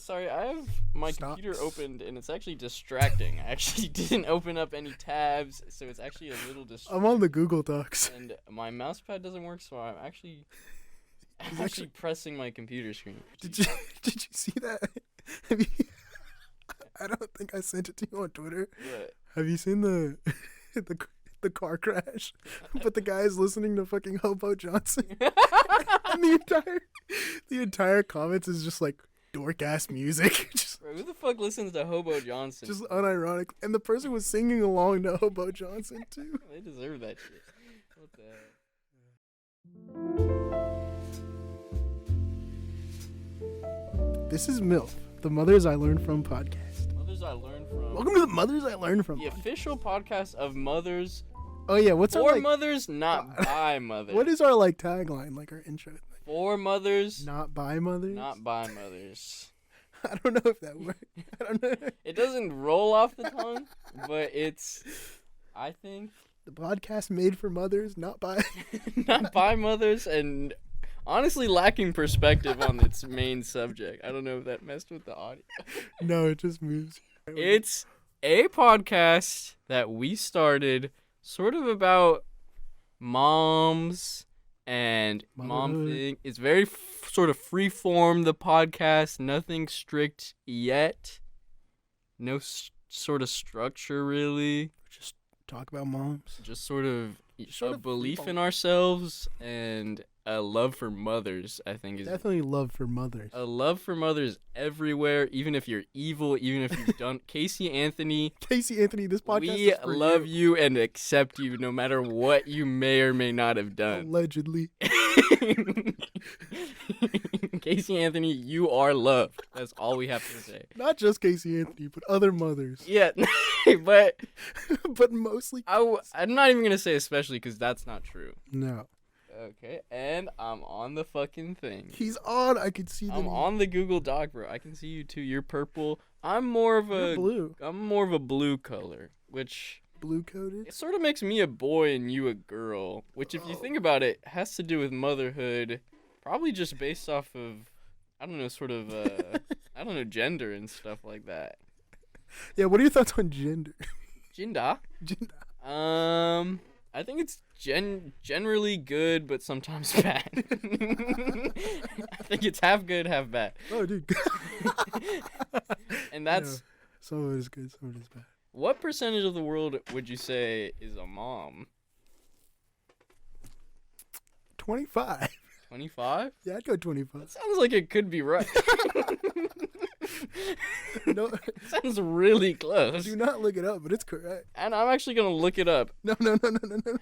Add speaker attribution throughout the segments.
Speaker 1: Sorry, I have my
Speaker 2: Stop.
Speaker 1: computer opened and it's actually distracting. I actually didn't open up any tabs, so it's actually a little distracting.
Speaker 2: I'm on the Google Docs.
Speaker 1: And my mouse pad doesn't work, so I'm actually
Speaker 2: actually-
Speaker 1: pressing my computer screen.
Speaker 2: Did you see that? Have you, I don't think I sent it to you on Twitter.
Speaker 1: But
Speaker 2: Have you seen the the car crash? But the guy's listening to fucking Hobo Johnson. And the entire comments is just like dork ass music. just
Speaker 1: bro, who the fuck listens to Hobo Johnson?
Speaker 2: just unironic. And the person was singing along to Hobo Johnson too.
Speaker 1: They deserve that shit. What the hell?
Speaker 2: This is MILF, the Mothers I Learned From podcast.
Speaker 1: Mothers I learned from.
Speaker 2: Welcome to the Mothers I Learned From.
Speaker 1: The official podcast of mothers
Speaker 2: Oh yeah, what's our
Speaker 1: for
Speaker 2: like,
Speaker 1: mothers, not by mothers.
Speaker 2: what is our like tagline, like our intro thing?
Speaker 1: For mothers,
Speaker 2: Not by mothers?
Speaker 1: not by mothers.
Speaker 2: I don't know if that works. I don't know.
Speaker 1: It doesn't roll off the tongue, but it's, I think,
Speaker 2: The podcast made for mothers, not by.
Speaker 1: not by mothers, and honestly lacking perspective on its main subject. I don't know if that messed with the audio.
Speaker 2: No, it just moves.
Speaker 1: It's a podcast that we started sort of about moms and mom
Speaker 2: Motherhood.
Speaker 1: thing. It's very sort of free form, the podcast, nothing strict yet. No sort of structure really.
Speaker 2: Just talk about moms.
Speaker 1: Just sort of
Speaker 2: Sort
Speaker 1: a
Speaker 2: of
Speaker 1: belief
Speaker 2: free
Speaker 1: in
Speaker 2: form.
Speaker 1: ourselves and a love for mothers, I think is
Speaker 2: Definitely love for mothers.
Speaker 1: a love for mothers everywhere, even if you're evil, even if you've done Casey Anthony.
Speaker 2: Casey Anthony, this podcast
Speaker 1: We
Speaker 2: is for
Speaker 1: love you and accept you no matter what you may or may not have done.
Speaker 2: Allegedly.
Speaker 1: Casey Anthony, you are loved. That's all we have to say.
Speaker 2: Not just Casey Anthony, but other mothers.
Speaker 1: Yeah, but
Speaker 2: But mostly.
Speaker 1: I'm not even going to say especially because that's not true.
Speaker 2: No.
Speaker 1: Okay, and I'm on the fucking thing.
Speaker 2: He's on. I could see
Speaker 1: I'm on the Google Doc, bro. I can see you too. You're purple. I'm more of
Speaker 2: You're
Speaker 1: a
Speaker 2: blue.
Speaker 1: I'm more of a blue color, which
Speaker 2: Blue coated.
Speaker 1: it sort of makes me a boy and you a girl, which if you think about it, has to do with motherhood, probably just based off of, I don't know, sort of, I don't know, gender and stuff like that.
Speaker 2: Yeah, what are your thoughts on gender?
Speaker 1: Gender?
Speaker 2: Gender.
Speaker 1: I think it's generally good, but sometimes bad. I think it's half good, half bad.
Speaker 2: Oh, dude.
Speaker 1: And that's,
Speaker 2: No, some of it is good, some of it is bad.
Speaker 1: what percentage of the world would you say is a mom?
Speaker 2: 25.
Speaker 1: 25?
Speaker 2: Yeah, I'd go 25.
Speaker 1: Sounds like it could be right.
Speaker 2: No,
Speaker 1: Sounds really close.
Speaker 2: do not look it up, but it's correct.
Speaker 1: And I'm actually going to look it up.
Speaker 2: No.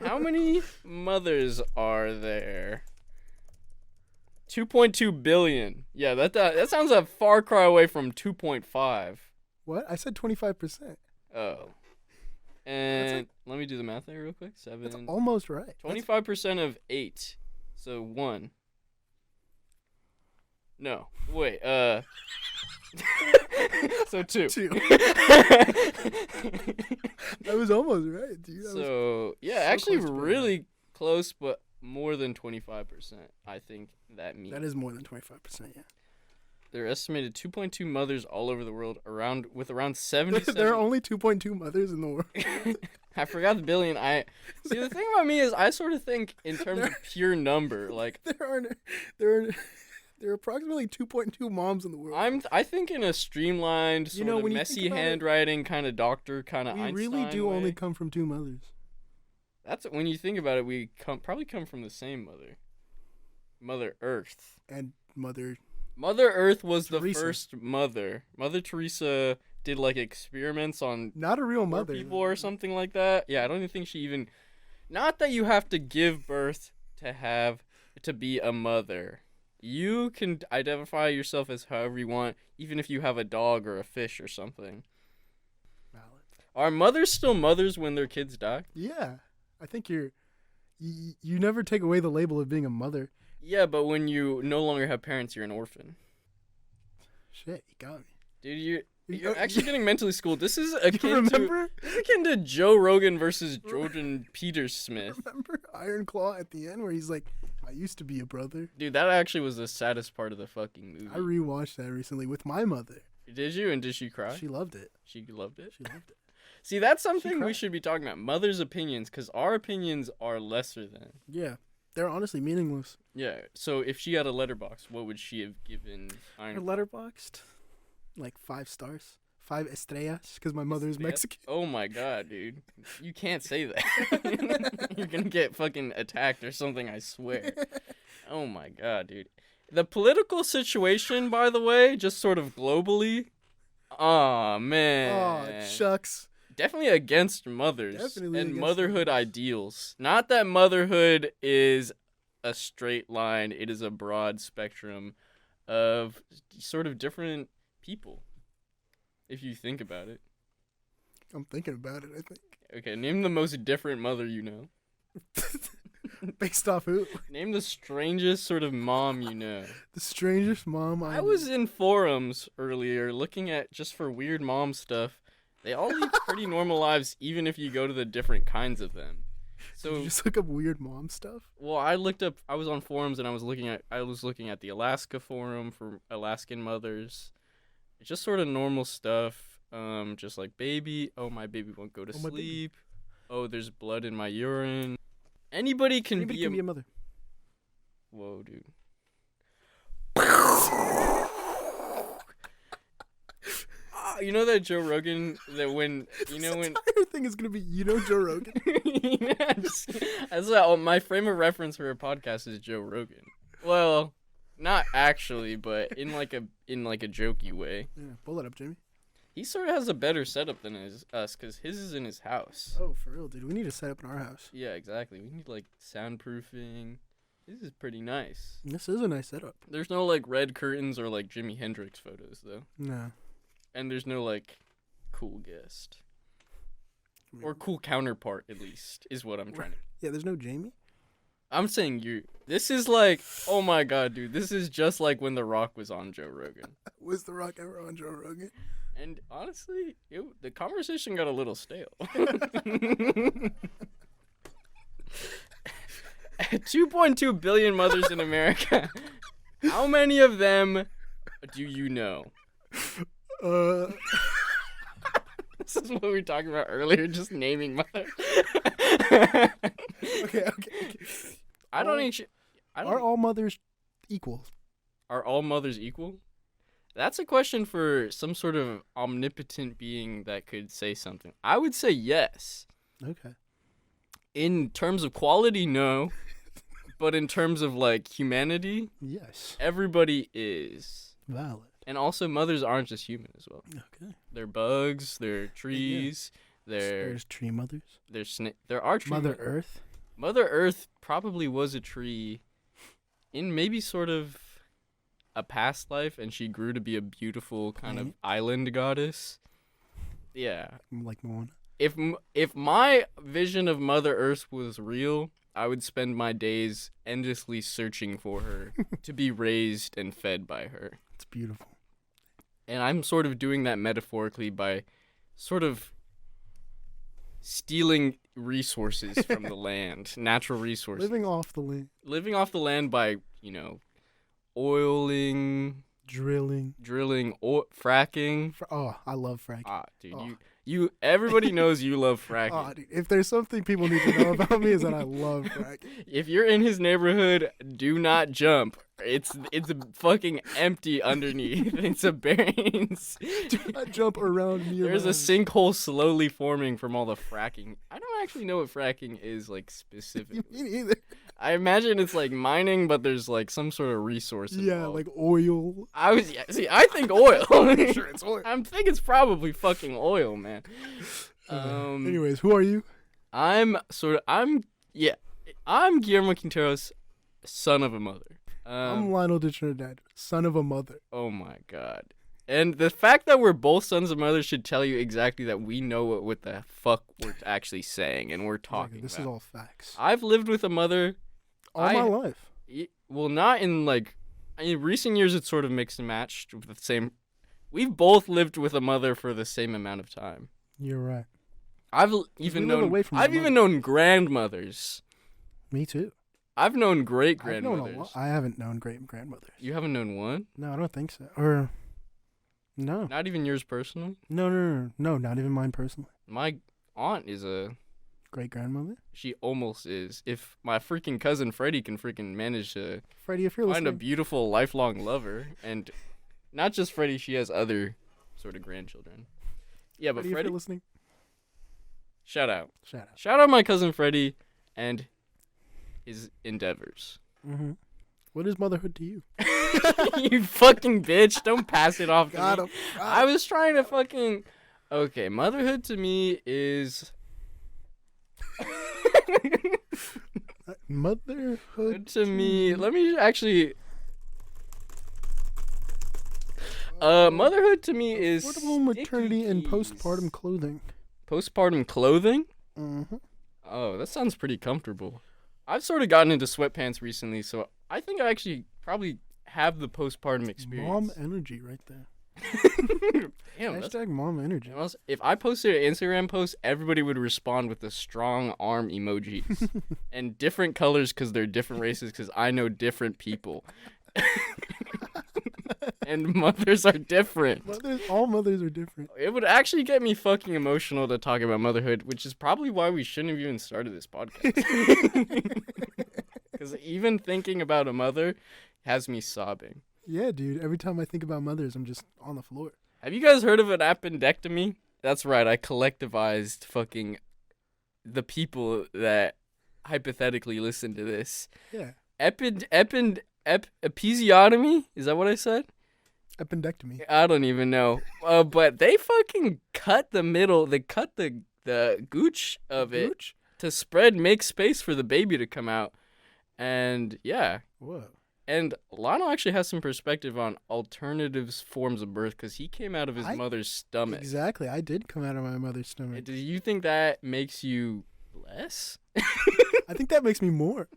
Speaker 1: How many mothers are there? 2.2 billion. Yeah, that sounds a far cry away from 2.5.
Speaker 2: What? I said 25%.
Speaker 1: Oh. And let me do the math there real quick.
Speaker 2: That's
Speaker 1: 7.
Speaker 2: almost right.
Speaker 1: 25% of 8. So 1. No. Wait. So 2.
Speaker 2: Two. That was almost right, dude.
Speaker 1: So, yeah,
Speaker 2: so
Speaker 1: actually
Speaker 2: close to being
Speaker 1: really close, but more than 25%, I think that means.
Speaker 2: That is more than 25%, yeah.
Speaker 1: There are estimated 2.2 mothers all over the world, with around 77.
Speaker 2: There are only 2.2 mothers in the world.
Speaker 1: I forgot the billion. See, the thing about me is I sort of think in terms of pure number. Like,
Speaker 2: There are approximately 2.2 moms in the world.
Speaker 1: I think in a streamlined, sort of
Speaker 2: when you
Speaker 1: messy
Speaker 2: think about it,
Speaker 1: handwriting kind of doctor kind of
Speaker 2: we
Speaker 1: Einstein
Speaker 2: really do
Speaker 1: way.
Speaker 2: only come from 2 mothers.
Speaker 1: That's when you think about it. We probably come from the same mother, Mother Earth.
Speaker 2: And Mother
Speaker 1: Earth was
Speaker 2: Teresa.
Speaker 1: the first mother. Mother Teresa did like experiments on
Speaker 2: Not a real
Speaker 1: poor
Speaker 2: mother.
Speaker 1: people or something like that. Yeah, I don't even think she even. Not that you have to give birth to be a mother. You can identify yourself as however you want, even if you have a dog or a fish or something.
Speaker 2: Valid.
Speaker 1: Are mothers still mothers when their kids die?
Speaker 2: Yeah. I think you never take away the label of being a mother.
Speaker 1: Yeah, but when you no longer have parents, you're an orphan.
Speaker 2: Shit, you got me.
Speaker 1: Dude, you're actually getting mentally schooled. This is akin
Speaker 2: Remember?
Speaker 1: to Joe Rogan versus Jordan Peterson.
Speaker 2: Remember Iron Claw at the end where he's like, I used to be a brother.
Speaker 1: Dude, that actually was the saddest part of the fucking movie.
Speaker 2: I rewatched that recently with my mother.
Speaker 1: Did you? And did she cry?
Speaker 2: She loved it.
Speaker 1: She loved it?
Speaker 2: She loved it.
Speaker 1: See, that's something we
Speaker 2: cried.
Speaker 1: should be talking about. Mother's opinions, because our opinions are lesser than.
Speaker 2: Yeah. They're honestly meaningless.
Speaker 1: Yeah, so if she had a letterbox, what would she have given
Speaker 2: Her
Speaker 1: Iron
Speaker 2: letterboxed, like 5 stars. 5 estrellas, because my mother is Mexican.
Speaker 1: Oh my god, dude. You can't say that. You're gonna get fucking attacked or something, I swear. Oh my god, dude. The political situation, by the way, just sort of globally. Aw, man.
Speaker 2: Oh, shucks.
Speaker 1: Definitely against mothers
Speaker 2: Definitely
Speaker 1: and
Speaker 2: against
Speaker 1: motherhood
Speaker 2: mothers.
Speaker 1: ideals. Not that motherhood is a straight line, it is a broad spectrum of sort of different people, if you think about it.
Speaker 2: I'm thinking about it, I think.
Speaker 1: Okay, name the most different mother you know.
Speaker 2: Based off who?
Speaker 1: Name the strangest sort of mom you know.
Speaker 2: The strangest mom
Speaker 1: I was in forums earlier looking at just for weird mom stuff. They all lead pretty normal lives, even if you go to the different kinds of them.
Speaker 2: Did you
Speaker 1: So,
Speaker 2: just look up weird mom stuff?
Speaker 1: well, I was on forums and I was looking at the Alaska forum for Alaskan mothers. It's just sort of normal stuff. Just like my baby won't go to
Speaker 2: Oh, my baby.
Speaker 1: sleep. Oh, there's blood in my urine. Anybody can
Speaker 2: Anybody
Speaker 1: be
Speaker 2: can be a mother.
Speaker 1: Whoa, dude. You know that Joe Rogan that when
Speaker 2: This entire thing is gonna be, Joe Rogan.
Speaker 1: Yeah, that's like, my frame of reference for a podcast is Joe Rogan. Well, not actually, but in like a jokey way.
Speaker 2: Yeah, pull it up, Jamie.
Speaker 1: He sort of has a better setup than us because his is in his house.
Speaker 2: Oh, for real, dude. We need to set up in our house.
Speaker 1: Yeah, exactly. We need like soundproofing. This is pretty nice.
Speaker 2: This is a nice setup.
Speaker 1: There's no like red curtains or like Jimi Hendrix photos though.
Speaker 2: No.
Speaker 1: And there's no, like, cool guest. Or cool counterpart, at least, is what I'm trying to...
Speaker 2: Yeah, there's no Jamie?
Speaker 1: I'm saying this is like... Oh, my God, dude. This is just like when The Rock was on Joe Rogan.
Speaker 2: Was The Rock ever on Joe Rogan?
Speaker 1: And, honestly, the conversation got a little stale. 2.2 billion mothers in America. How many of them do you know? This is what we were talking about earlier, just naming mothers.
Speaker 2: Okay. Are all mothers equal?
Speaker 1: Are all mothers equal? That's a question for some sort of omnipotent being that could say something. I would say yes.
Speaker 2: Okay.
Speaker 1: In terms of quality, no. But in terms of, like, humanity,
Speaker 2: Yes.
Speaker 1: everybody is.
Speaker 2: Valid.
Speaker 1: And also, mothers aren't just human as well.
Speaker 2: Okay.
Speaker 1: They're bugs, they're trees,
Speaker 2: There's tree mothers.
Speaker 1: there are tree
Speaker 2: Mother Earth.
Speaker 1: Mother Earth probably was a tree in maybe sort of a past life, and she grew to be a beautiful kind of island goddess. Yeah.
Speaker 2: Like Moana.
Speaker 1: If my vision of Mother Earth was real, I would spend my days endlessly searching for her to be raised and fed by her.
Speaker 2: It's beautiful.
Speaker 1: And I'm sort of doing that metaphorically by sort of stealing resources from the land, natural resources.
Speaker 2: Living off the land.
Speaker 1: Living off the land by, oiling,
Speaker 2: Drilling.
Speaker 1: fracking.
Speaker 2: I love fracking.
Speaker 1: Ah, dude, everybody knows you love fracking.
Speaker 2: Dude, if there's something people need to know about me is that I love fracking.
Speaker 1: If you're in his neighborhood, do not jump. It's fucking empty underneath. It's a bearings.
Speaker 2: Do not jump around me.
Speaker 1: There's a sinkhole slowly forming from all the fracking. I don't actually know what fracking is, like, specifically.
Speaker 2: Me neither.
Speaker 1: I imagine it's like mining, but there's like some sort of resource involved.
Speaker 2: Yeah, like oil.
Speaker 1: I think oil.
Speaker 2: Sure, it's oil.
Speaker 1: I think it's probably fucking oil, man.
Speaker 2: Anyways, who are you?
Speaker 1: I'm Guillermo Quinteros, son of a mother.
Speaker 2: I'm Lionel de Trinidad, son of a mother.
Speaker 1: Oh my god. And the fact that we're both sons of mothers should tell you exactly that we know what the fuck we're actually saying and we're talking
Speaker 2: This
Speaker 1: about.
Speaker 2: is all facts.
Speaker 1: I've lived with a mother
Speaker 2: All my life.
Speaker 1: Well, not in in recent years. It's sort of mixed and matched with the same. We've both lived with a mother for the same amount of time.
Speaker 2: You're right.
Speaker 1: I've
Speaker 2: live away from our
Speaker 1: even known grandmothers.
Speaker 2: Me too.
Speaker 1: I've known great
Speaker 2: I've known a
Speaker 1: grandmothers.
Speaker 2: lot. I haven't known great grandmothers.
Speaker 1: You haven't known one?
Speaker 2: No, I don't think so. Or no.
Speaker 1: Not even yours personally?
Speaker 2: No, not even mine personally.
Speaker 1: My aunt is a...
Speaker 2: Great grandmother?
Speaker 1: She almost is. If my freaking cousin Freddie can freaking manage to
Speaker 2: Freddie, if you're
Speaker 1: find a
Speaker 2: listening.
Speaker 1: beautiful lifelong lover, and not just Freddie, she has other sort of grandchildren. Yeah, but
Speaker 2: Freddie, if
Speaker 1: Freddie,
Speaker 2: you're listening.
Speaker 1: shout out.
Speaker 2: Shout out.
Speaker 1: Shout out my cousin Freddie and his endeavors.
Speaker 2: Mm-hmm. What is motherhood to you?
Speaker 1: You fucking bitch. Don't pass it off to
Speaker 2: Got
Speaker 1: me.
Speaker 2: him.
Speaker 1: I was trying to fucking... Okay, motherhood to me is...
Speaker 2: Motherhood
Speaker 1: to me... Let me actually... motherhood to me is...
Speaker 2: affordable maternity and
Speaker 1: sticky
Speaker 2: postpartum clothing.
Speaker 1: Postpartum clothing?
Speaker 2: Mm-hmm.
Speaker 1: Oh, that sounds pretty comfortable. I've sort of gotten into sweatpants recently, so I think I actually probably have the postpartum experience.
Speaker 2: Mom energy right there.
Speaker 1: Damn, that's...
Speaker 2: Hashtag mom energy.
Speaker 1: If I posted an Instagram post, everybody would respond with the strong arm emojis and different colors because they're different races because I know different people. And mothers are different.
Speaker 2: All mothers are different.
Speaker 1: It would actually get me fucking emotional to talk about motherhood, which is probably why we shouldn't have even started this podcast. Because even thinking about a mother has me sobbing.
Speaker 2: Yeah, dude. Every time I think about mothers, I'm just on the floor.
Speaker 1: Have you guys heard of an appendectomy? That's right. I collectivized fucking the people that hypothetically listen to this.
Speaker 2: Yeah.
Speaker 1: Episiotomy? Is that what I said?
Speaker 2: Appendectomy.
Speaker 1: I don't even know. But they fucking cut the middle. They cut the gooch of it to make space for the baby to come out. And yeah.
Speaker 2: Whoa.
Speaker 1: And Lionel actually has some perspective on alternative forms of birth because he came out of his mother's stomach.
Speaker 2: Exactly. I did come out of my mother's stomach.
Speaker 1: Do you think that makes you less?
Speaker 2: I think that makes me more.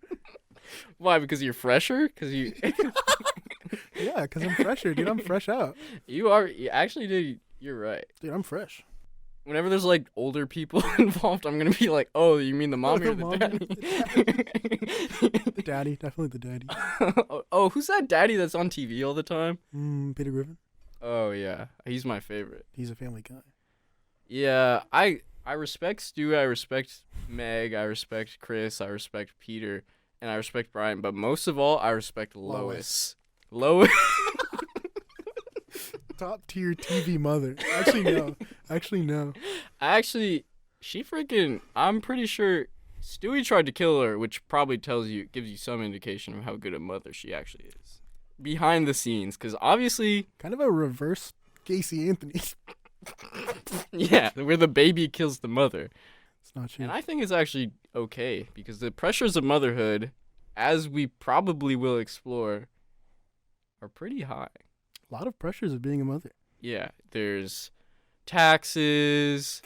Speaker 1: Why? Because you're fresher? Because you...
Speaker 2: Yeah, because I'm fresher, dude. I'm fresh out.
Speaker 1: You are... Actually, dude, you're right.
Speaker 2: Dude, I'm fresh.
Speaker 1: Whenever there's, like, older people involved, I'm going to be like, oh, you mean the mommy or the daddy?
Speaker 2: The daddy. Definitely the daddy.
Speaker 1: Oh, who's that daddy that's on TV all the time?
Speaker 2: Peter Griffin.
Speaker 1: Oh, yeah. He's my favorite.
Speaker 2: He's a family guy.
Speaker 1: Yeah, I respect Stu. I respect Meg. I respect Chris. I respect Peter. And I respect Brian. But most of all, I respect Lois. Lois.
Speaker 2: Top tier TV mother. Actually, no.
Speaker 1: She freaking, I'm pretty sure Stewie tried to kill her, which probably gives you some indication of how good a mother she actually is. Behind the scenes, because obviously...
Speaker 2: Kind of a reverse Casey Anthony.
Speaker 1: Yeah, where the baby kills the mother.
Speaker 2: It's not true.
Speaker 1: And I think it's actually okay, because the pressures of motherhood, as we probably will explore, are pretty high.
Speaker 2: A lot of pressures of being a mother.
Speaker 1: Yeah, there's taxes.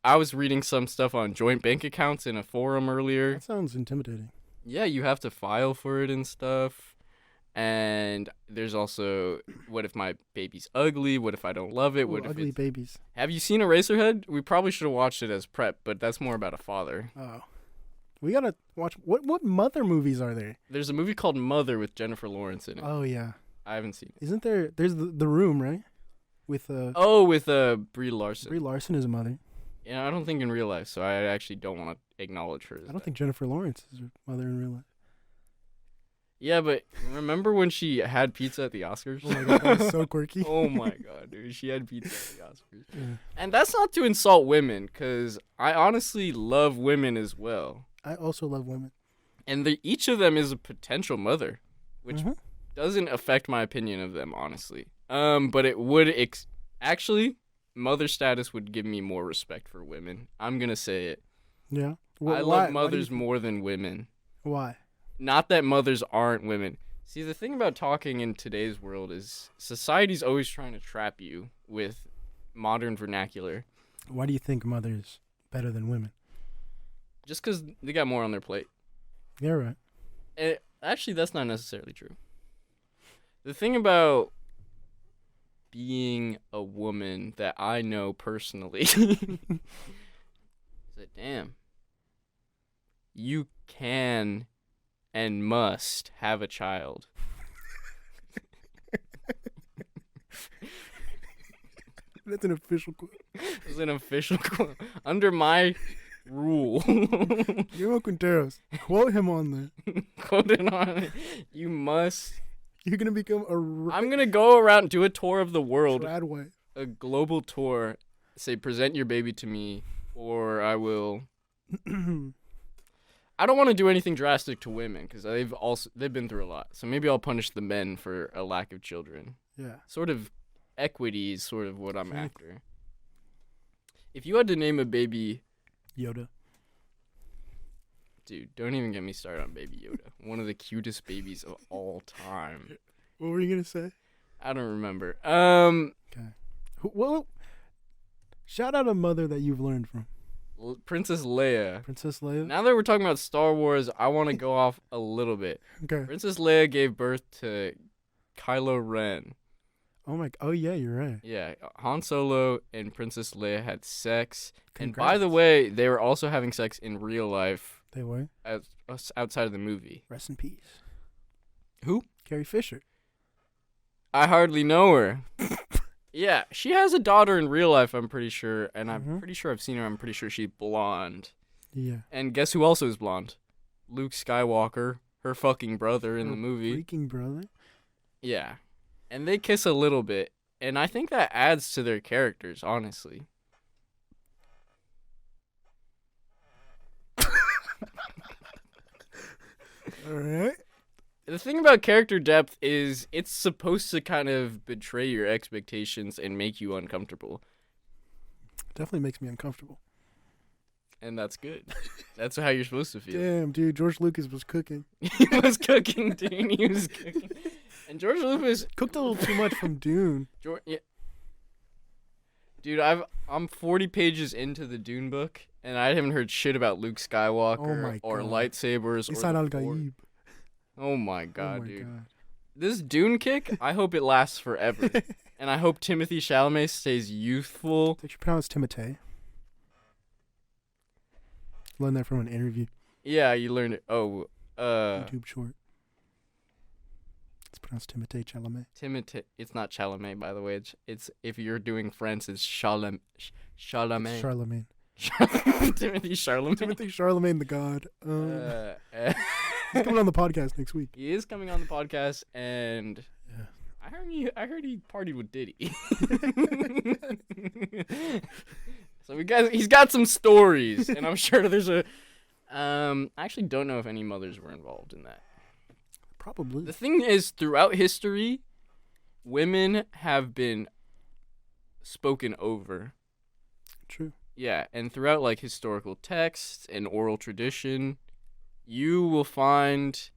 Speaker 1: I was reading some stuff on joint bank accounts in a forum earlier.
Speaker 2: That sounds intimidating.
Speaker 1: Yeah, you have to file for it and stuff. And there's also, what if my baby's ugly? What if I don't love it? What if
Speaker 2: ugly babies.
Speaker 1: Have you seen Eraserhead? We probably should have watched it as prep, but that's more about a father.
Speaker 2: Oh. We gotta watch, what mother movies are there?
Speaker 1: There's a movie called Mother with Jennifer Lawrence in it.
Speaker 2: Oh, yeah.
Speaker 1: I haven't seen it.
Speaker 2: Isn't there's the Room, right? With
Speaker 1: with Brie Larson.
Speaker 2: Brie Larson is a mother.
Speaker 1: Yeah, I don't think in real life, so I actually don't want to acknowledge her.
Speaker 2: I don't think Jennifer Lawrence is her mother in real life.
Speaker 1: Yeah, but remember when she had pizza at the Oscars?
Speaker 2: Oh my god, that was so quirky.
Speaker 1: Oh my god, dude. She had pizza at the Oscars.
Speaker 2: Yeah.
Speaker 1: And that's not to insult women, because I honestly love women as well.
Speaker 2: I also love women.
Speaker 1: And each of them is a potential mother, which
Speaker 2: Mm-hmm.
Speaker 1: doesn't affect my opinion of them, honestly. But it would actually, mother status would give me more respect for women. I'm gonna say it.
Speaker 2: Yeah.
Speaker 1: I love mothers more than women.
Speaker 2: Why?
Speaker 1: Not that mothers aren't women. See, the thing about talking in today's world is society's always trying to trap you with modern vernacular.
Speaker 2: Why do you think mothers better than women?
Speaker 1: Just because they got more on their plate.
Speaker 2: Yeah, right.
Speaker 1: Actually, that's not necessarily true. The thing about being a woman that I know personally is that, damn, you can and must have a child.
Speaker 2: That's an official quote.
Speaker 1: It's an official quote. Under my rule.
Speaker 2: Guillermo Quinteros. Quote him on there.
Speaker 1: Quote it on it. You must.
Speaker 2: You're going to become
Speaker 1: I'm going to go around, do a tour of the world.
Speaker 2: rad wife.
Speaker 1: A global tour. Say, present your baby to me, or I will. I don't want to do anything drastic to women because they've been through a lot. So maybe I'll punish the men for a lack of children.
Speaker 2: Yeah.
Speaker 1: Sort of equity is sort of what I'm after. If you had to name a baby,
Speaker 2: Yoda.
Speaker 1: dude, don't even get me started on Baby Yoda. One of the cutest babies of all time.
Speaker 2: What were you going to say?
Speaker 1: I don't remember.
Speaker 2: Okay. Well, shout out a mother that you've learned from.
Speaker 1: Princess Leia.
Speaker 2: Princess Leia?
Speaker 1: Now that we're talking about Star Wars, I want to go off a little bit.
Speaker 2: Okay.
Speaker 1: Princess Leia gave birth to Kylo Ren.
Speaker 2: Oh yeah, you're right.
Speaker 1: Yeah, Han Solo and Princess Leia had sex.
Speaker 2: Congrats.
Speaker 1: And by the way, they were also having sex in real life
Speaker 2: They were.
Speaker 1: outside of the movie.
Speaker 2: Rest in peace.
Speaker 1: Who?
Speaker 2: Carrie Fisher.
Speaker 1: I hardly know her. Yeah, she has a daughter in real life, I'm pretty sure. And I'm pretty sure I've seen her. I'm pretty sure she's blonde.
Speaker 2: Yeah.
Speaker 1: And guess who also is blonde? Luke Skywalker, her fucking brother in the movie.
Speaker 2: Freaking brother.
Speaker 1: Yeah. And they kiss a little bit. And I think that adds to their characters, honestly.
Speaker 2: All right.
Speaker 1: The thing about character depth is it's supposed to kind of betray your expectations and make you uncomfortable.
Speaker 2: Definitely makes me uncomfortable.
Speaker 1: And that's good. That's how you're supposed to feel.
Speaker 2: Damn, dude, George Lucas was cooking.
Speaker 1: He was cooking, dude. He was cooking. And George Lucas
Speaker 2: Cooked a little too much from Dune.
Speaker 1: Yeah. Dude, I'm 40 pages into the Dune book, and I haven't heard shit about Luke Skywalker or lightsabers or
Speaker 2: Isaan
Speaker 1: the
Speaker 2: al-Gaib.
Speaker 1: Oh my god,
Speaker 2: Oh my
Speaker 1: dude.
Speaker 2: God.
Speaker 1: This Dune kick, I hope it lasts forever. And I hope Timothée Chalamet stays youthful.
Speaker 2: Did you pronounce Timothée? Learned that from an interview.
Speaker 1: Yeah, you learned it. Oh,
Speaker 2: YouTube short. It's pronounced Timothée Chalamet.
Speaker 1: Timothée. It's not Chalamet, by the way. It's if you're doing French, it's Chalamet. Chalamet.
Speaker 2: Charlemagne.
Speaker 1: Timothée Chalamet.
Speaker 2: Timothée Charlemagne the God. He's coming on the podcast next week.
Speaker 1: He is coming on the podcast, and
Speaker 2: Yeah.
Speaker 1: I heard he partied with Diddy. So he's got some stories, and I'm sure there's a. I actually don't know if any mothers were involved in that.
Speaker 2: Probably.
Speaker 1: The thing is, throughout history, women have been spoken over.
Speaker 2: True.
Speaker 1: Yeah, and throughout like historical texts and oral tradition, you will find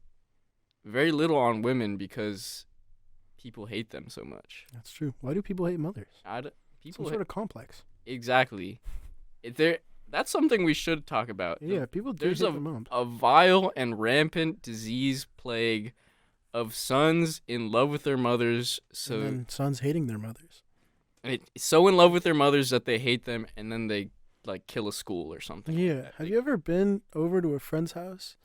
Speaker 1: very little on women because people hate them so much.
Speaker 2: That's true. Why do people hate mothers?
Speaker 1: People
Speaker 2: Some sort of complex.
Speaker 1: Exactly. That's something we should talk about.
Speaker 2: Yeah, people do
Speaker 1: There's
Speaker 2: hate their moms.
Speaker 1: a vile and rampant disease plague of sons in love with their mothers,
Speaker 2: And then sons hating their mothers.
Speaker 1: so in love with their mothers that they hate them, and then they like kill a school or something.
Speaker 2: Yeah.
Speaker 1: Like that.
Speaker 2: Have you ever been over to a friend's house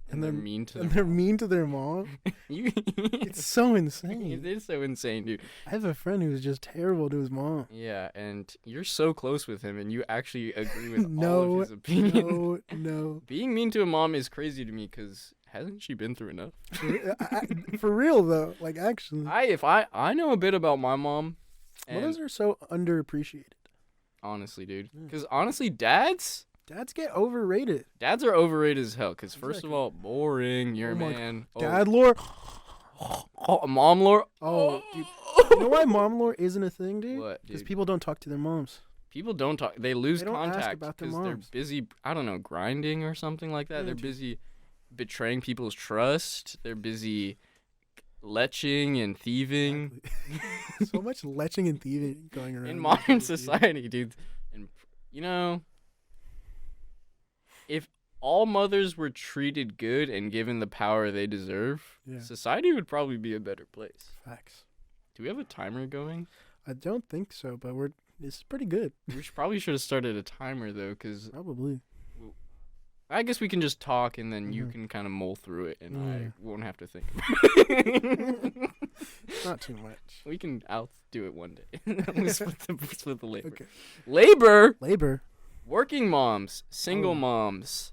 Speaker 1: And they're mean to
Speaker 2: and
Speaker 1: their
Speaker 2: they're mean to their mom? It's so insane.
Speaker 1: It is so insane, dude.
Speaker 2: I have a friend who's just terrible to his mom.
Speaker 1: Yeah, and you're so close with him, and you actually agree with all
Speaker 2: No,
Speaker 1: of his opinions.
Speaker 2: No.
Speaker 1: Being mean to a mom is crazy to me because hasn't she been through enough?
Speaker 2: For real though, like actually,
Speaker 1: I know a bit about my mom. And
Speaker 2: mothers are so underappreciated.
Speaker 1: honestly, dude,
Speaker 2: Yeah.
Speaker 1: because honestly, dads
Speaker 2: Get overrated.
Speaker 1: are overrated as hell. Because first of
Speaker 2: Exactly.
Speaker 1: all, boring. You're a
Speaker 2: Oh my
Speaker 1: man.
Speaker 2: Dad lore.
Speaker 1: Mom lore.
Speaker 2: Oh, dude. You know why mom lore isn't a thing, dude?
Speaker 1: What,
Speaker 2: Because
Speaker 1: dude?
Speaker 2: people don't talk to their moms.
Speaker 1: People don't talk. They lose
Speaker 2: They don't ask
Speaker 1: contact
Speaker 2: about their
Speaker 1: because they're
Speaker 2: moms.
Speaker 1: busy. I don't know, grinding or something like that.
Speaker 2: Yeah,
Speaker 1: They're
Speaker 2: dude.
Speaker 1: busy betraying people's trust. They're busy leching and thieving
Speaker 2: Exactly. So much leching and thieving going around
Speaker 1: in
Speaker 2: these
Speaker 1: modern
Speaker 2: days, dude.
Speaker 1: society, dude. And if all mothers were treated good and given the power they deserve,
Speaker 2: Yeah.
Speaker 1: society would probably be a better place.
Speaker 2: Facts.
Speaker 1: Do we have a timer going?
Speaker 2: I don't think so, but this is pretty good.
Speaker 1: We probably should have started a timer though, because
Speaker 2: Probably.
Speaker 1: I guess we can just talk, and then you
Speaker 2: Mhm.
Speaker 1: can kind of mull through it, and
Speaker 2: Yeah.
Speaker 1: I won't have to think about it.
Speaker 2: Not too much.
Speaker 1: I'll do it one day. We split the labor.
Speaker 2: Okay.
Speaker 1: Labor.
Speaker 2: Labor.
Speaker 1: Working moms, single
Speaker 2: Oh.
Speaker 1: moms.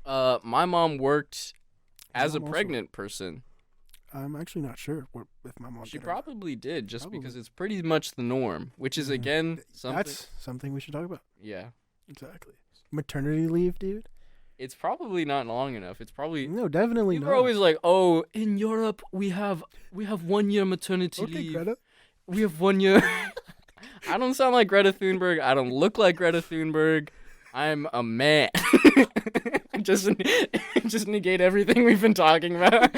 Speaker 1: My mom worked as a
Speaker 2: mom also-
Speaker 1: pregnant person.
Speaker 2: I'm actually not sure if my mom.
Speaker 1: She
Speaker 2: did or not.
Speaker 1: probably did, just
Speaker 2: Probably.
Speaker 1: because it's pretty much the norm, which is
Speaker 2: Mhm.
Speaker 1: again something.
Speaker 2: That's something we should talk about.
Speaker 1: Yeah,
Speaker 2: Exactly. Maternity leave, dude.
Speaker 1: it's probably not long enough. It's probably.
Speaker 2: No, definitely
Speaker 1: People
Speaker 2: not.
Speaker 1: are always like, "Oh, in Europe we have 1 year maternity
Speaker 2: okay,
Speaker 1: leave.
Speaker 2: Greta.
Speaker 1: We have 1 year." I don't sound like Greta Thunberg. I don't look like Greta Thunberg. I'm a man. just negate everything we've been talking about.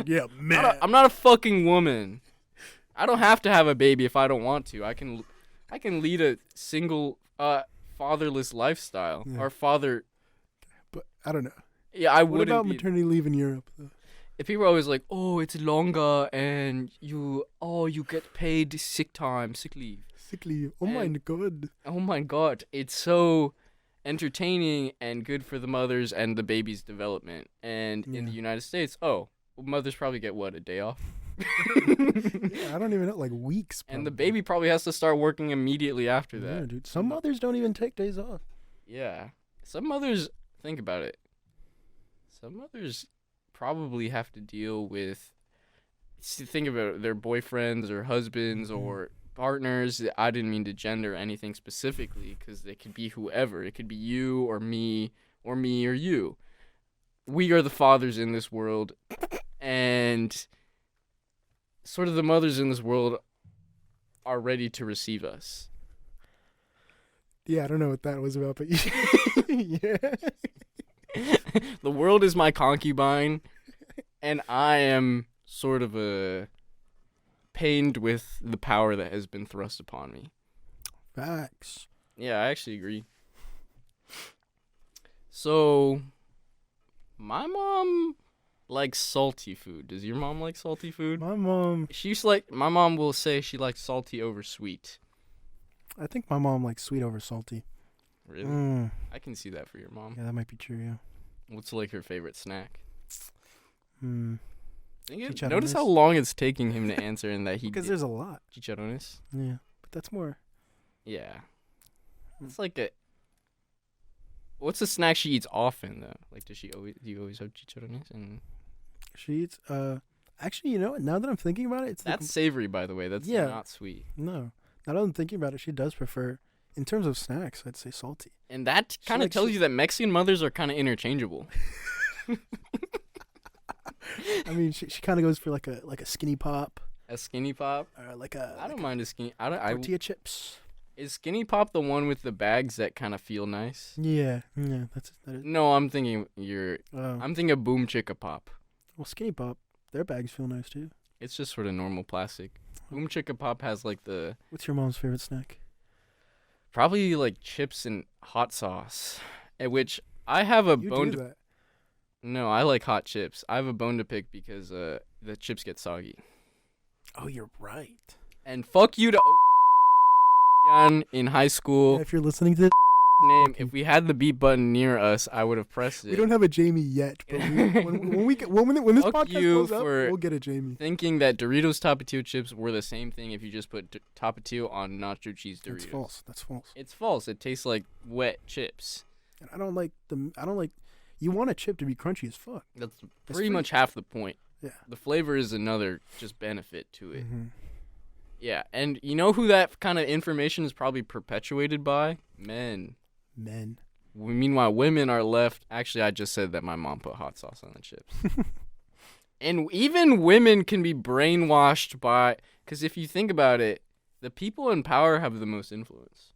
Speaker 2: Yeah, man.
Speaker 1: I'm not a fucking woman. I don't have to have a baby if I don't want to. I can lead a single fatherless lifestyle.
Speaker 2: Yeah.
Speaker 1: Or father.
Speaker 2: But I don't know.
Speaker 1: Yeah, I
Speaker 2: What
Speaker 1: wouldn't
Speaker 2: about
Speaker 1: be.
Speaker 2: maternity leave in Europe? Though?
Speaker 1: If people are always like, "Oh, it's longer and you get paid sick leave."
Speaker 2: Sick leave. Oh my
Speaker 1: And-
Speaker 2: god.
Speaker 1: Oh my god, it's so entertaining and good for the mothers and the baby's development. And in the
Speaker 2: Yeah.
Speaker 1: United States, mothers probably get a day off.
Speaker 2: Yeah, I don't even know. Like weeks.
Speaker 1: And the
Speaker 2: probably.
Speaker 1: baby probably has to start working immediately after
Speaker 2: Yeah,
Speaker 1: that.
Speaker 2: dude. Some mothers don't even take days off.
Speaker 1: Yeah. Some mothers, think about it. Some mothers probably have to deal with, think about it, their boyfriends or husbands
Speaker 2: Mhm.
Speaker 1: or partners. I didn't mean to gender anything specifically because they could be whoever. It could be you or me or you. We are the fathers in this world, and sort of the mothers in this world are ready to receive us.
Speaker 2: Yeah, I don't know what that was about, but yeah.
Speaker 1: The world is my concubine, and I am sort of pained with the power that has been thrust upon me.
Speaker 2: Facts.
Speaker 1: Yeah, I actually agree. So, my mom likes salty food. Does your mom like salty food?
Speaker 2: My mom.
Speaker 1: My mom will say she likes salty over sweet.
Speaker 2: I think my mom likes sweet over salty.
Speaker 1: Really?
Speaker 2: Mm,
Speaker 1: I can see that for your mom.
Speaker 2: yeah, that might be true. Yeah.
Speaker 1: What's like her favorite snack?
Speaker 2: Hmm.
Speaker 1: Notice how
Speaker 2: Chicharrones?
Speaker 1: long it's taking him to answer and that he
Speaker 2: Because there's a lot.
Speaker 1: chicharrones.
Speaker 2: Yeah, but that's more.
Speaker 1: Yeah. It's like what's a snack she eats often though? Like do you always have chicharrones? And
Speaker 2: She eats. Actually, you know what? Now that I'm thinking about it, it's the
Speaker 1: that's savory, by the way. That's
Speaker 2: Yeah.
Speaker 1: not sweet.
Speaker 2: no. Now that I'm thinking about it, she does prefer, in terms of snacks, I'd say salty.
Speaker 1: And that kind of
Speaker 2: likes
Speaker 1: tells
Speaker 2: it-
Speaker 1: you that Mexican mothers are kind of interchangeable.
Speaker 2: I mean, she kind of goes for like a skinny pop
Speaker 1: A skinny pop.
Speaker 2: or like
Speaker 1: I don't
Speaker 2: like
Speaker 1: mind a skinny.
Speaker 2: tortilla chips.
Speaker 1: Is skinny pop the one with the bags that kind of feel nice?
Speaker 2: Yeah, that is.
Speaker 1: No, I'm thinking
Speaker 2: Well,
Speaker 1: I'm thinking of Boom Chicka Pop.
Speaker 2: skinny pop, their bags feel nice too.
Speaker 1: It's just sort of normal plastic. Boom Chicka Pop has like
Speaker 2: What's your mom's favorite snack?
Speaker 1: probably like chips and hot sauce, at which I have a
Speaker 2: You
Speaker 1: bone
Speaker 2: do
Speaker 1: to.
Speaker 2: that.
Speaker 1: No, I like hot chips. I have a bone to pick because the chips get soggy.
Speaker 2: Oh, you're right.
Speaker 1: And fuck you to in high school.
Speaker 2: Yeah, if you're listening to this,
Speaker 1: Name. If we had the beep button near us, I would have pressed it.
Speaker 2: we don't have a Jamie yet, but when this
Speaker 1: Fuck
Speaker 2: podcast
Speaker 1: you
Speaker 2: goes up,
Speaker 1: for-
Speaker 2: we'll get a Jamie.
Speaker 1: Thinking that Doritos Tapatio chips were the same thing if you just put Tapatio on nacho cheese Doritos.
Speaker 2: That's false. That's false.
Speaker 1: It's false. It tastes like wet chips.
Speaker 2: And I don't like. You want a chip to be crunchy as fuck.
Speaker 1: That's
Speaker 2: It's
Speaker 1: pretty
Speaker 2: free.
Speaker 1: much half the point.
Speaker 2: Yeah.
Speaker 1: The flavor is another just benefit to it.
Speaker 2: Mm-hmm.
Speaker 1: Yeah, and you know who that kind of information is probably perpetuated by? Men.
Speaker 2: Men.
Speaker 1: Meanwhile, women are left. Actually, I just said that my mom put hot sauce on the chips. And even women can be brainwashed by. Because if you think about it, the people in power have the most influence.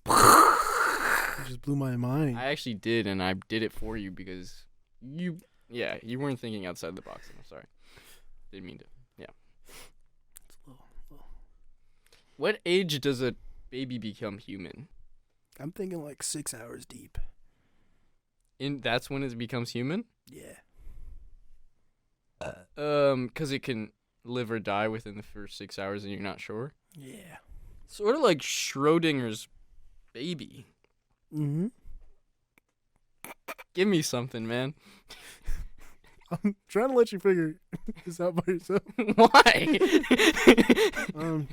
Speaker 2: You just blew my mind.
Speaker 1: I actually did, and I did it for you because you weren't thinking outside the box. I'm sorry. Didn't mean to. Yeah.
Speaker 2: It's a little-
Speaker 1: What age does a baby become human?
Speaker 2: I'm thinking like 6 hours deep.
Speaker 1: That's when it becomes human?
Speaker 2: Yeah.
Speaker 1: 'Cause it can live or die within the first 6 hours and you're not sure?
Speaker 2: Yeah.
Speaker 1: Sort of like Schrodinger's baby.
Speaker 2: Mm-hmm.
Speaker 1: Give me something, man.
Speaker 2: I'm trying to let you figure this out by yourself.
Speaker 1: Why?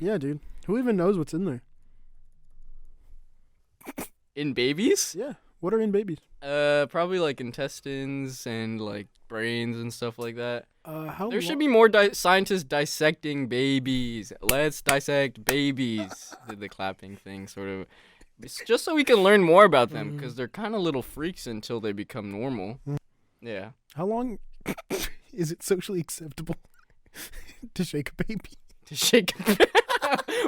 Speaker 2: Yeah, dude. Who even knows what's in there?
Speaker 1: In babies?
Speaker 2: Yeah. What are in babies?
Speaker 1: Probably like intestines and like brains and stuff like that.
Speaker 2: How
Speaker 1: There should be more scientists dissecting babies. Let's dissect babies. Did the clapping thing sort of. It's just so we can learn more about them because they're kind of little freaks until they become normal. Yeah.
Speaker 2: How long is it socially acceptable to shake a baby?
Speaker 1: To shake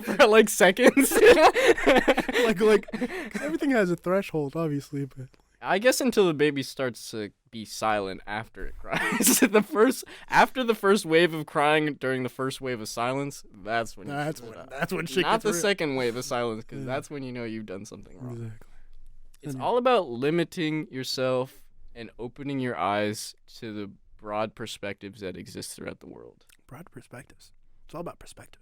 Speaker 1: for like seconds.
Speaker 2: like, 'cause everything has a threshold, obviously, but
Speaker 1: I guess until the baby starts to be silent after it cries. After the first wave of crying during the first wave of silence, that's when
Speaker 2: that's when shit
Speaker 1: not
Speaker 2: gets
Speaker 1: the
Speaker 2: real.
Speaker 1: second wave of silence, because that's when you know you've done something wrong.
Speaker 2: Exactly.
Speaker 1: It's all about limiting yourself and opening your eyes to the broad perspectives that exist throughout the world.
Speaker 2: Broad perspectives. It's all about perspective.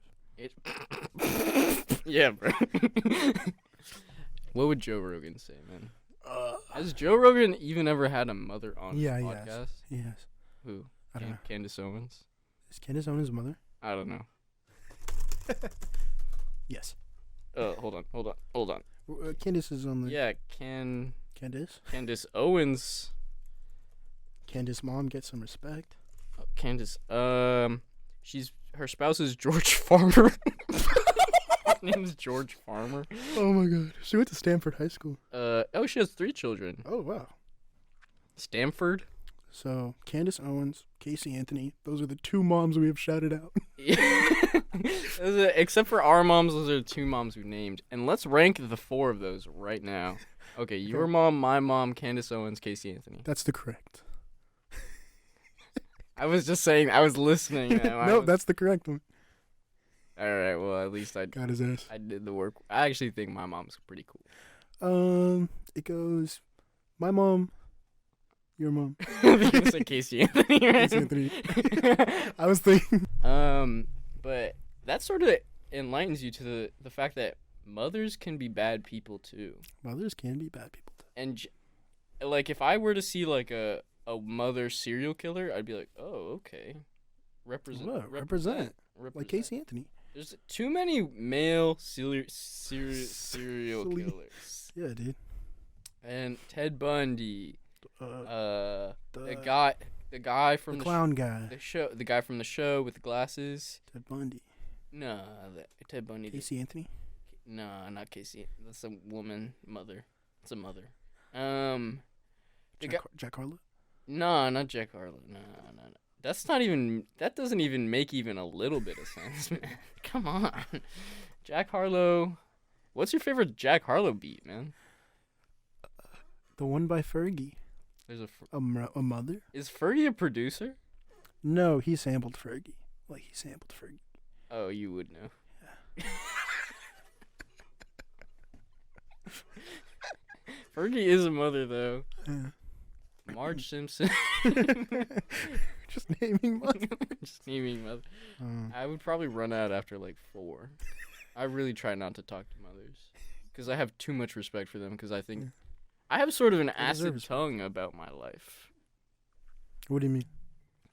Speaker 1: Yeah, bro. What would Joe Rogan say, man? Has Joe Rogan even ever had a mother on his podcast?
Speaker 2: Yes.
Speaker 1: Who?
Speaker 2: I don't know.
Speaker 1: Candace Owens?
Speaker 2: Is Candace Owens' mother?
Speaker 1: I don't know.
Speaker 2: Yes.
Speaker 1: Hold on.
Speaker 2: Candace is on the...
Speaker 1: Yeah,
Speaker 2: Candace?
Speaker 1: Candace Owens.
Speaker 2: Candace mom gets some respect.
Speaker 1: Candace, her spouse is George Farmer. His name is George Farmer.
Speaker 2: Oh my god. She went to Stanford High School.
Speaker 1: She has 3 children.
Speaker 2: Oh wow.
Speaker 1: Stanford?
Speaker 2: So, Candace Owens, Casey Anthony, those are the 2 moms we have shouted out.
Speaker 1: Except for our moms, those are the 2 moms we named. And let's rank the 4 of those right now. Okay, your mom, my mom, Candace Owens, Casey Anthony.
Speaker 2: That's the correct.
Speaker 1: I was just saying, I was listening.
Speaker 2: No, that's the correct one.
Speaker 1: All right, well, at least I
Speaker 2: Got his ass.
Speaker 1: I did the work. I actually think my mom's pretty cool.
Speaker 2: It goes, my mom, your mom.
Speaker 1: You're gonna say Casey Anthony, right?
Speaker 2: Casey Anthony. I was thinking.
Speaker 1: But that sort of enlightens you to the fact that mothers can be bad people too.
Speaker 2: Mothers can be bad people too.
Speaker 1: And like, if I were to see like a mother serial killer, I'd be like, oh, okay, represent.
Speaker 2: Like Casey Anthony.
Speaker 1: There's too many male serial killers.
Speaker 2: Yeah, dude.
Speaker 1: And Ted Bundy.
Speaker 2: The
Speaker 1: guy from the
Speaker 2: clown guy.
Speaker 1: The guy from the show with the glasses.
Speaker 2: Ted Bundy.
Speaker 1: No, Ted Bundy.
Speaker 2: Casey Anthony.
Speaker 1: No, not Casey. That's a woman. Mother. It's a mother.
Speaker 2: Jack Harlow.
Speaker 1: No, not Jack Harlow. No. That's not even. That doesn't even make even a little bit of sense, man. Come on, Jack Harlow. What's your favorite Jack Harlow beat, man?
Speaker 2: The one by Fergie.
Speaker 1: There's
Speaker 2: a mother.
Speaker 1: Is Fergie a producer?
Speaker 2: No, he sampled Fergie. Like he sampled Fergie.
Speaker 1: Oh, you would know. Yeah. Fergie is a mother, though.
Speaker 2: Yeah.
Speaker 1: Marge Simpson.
Speaker 2: Just naming mother.
Speaker 1: Just naming mother. I would probably run out after like 4. I really try not to talk to mothers because I have too much respect for them. Because I think I have sort of an acid tongue about my life.
Speaker 2: What do you mean?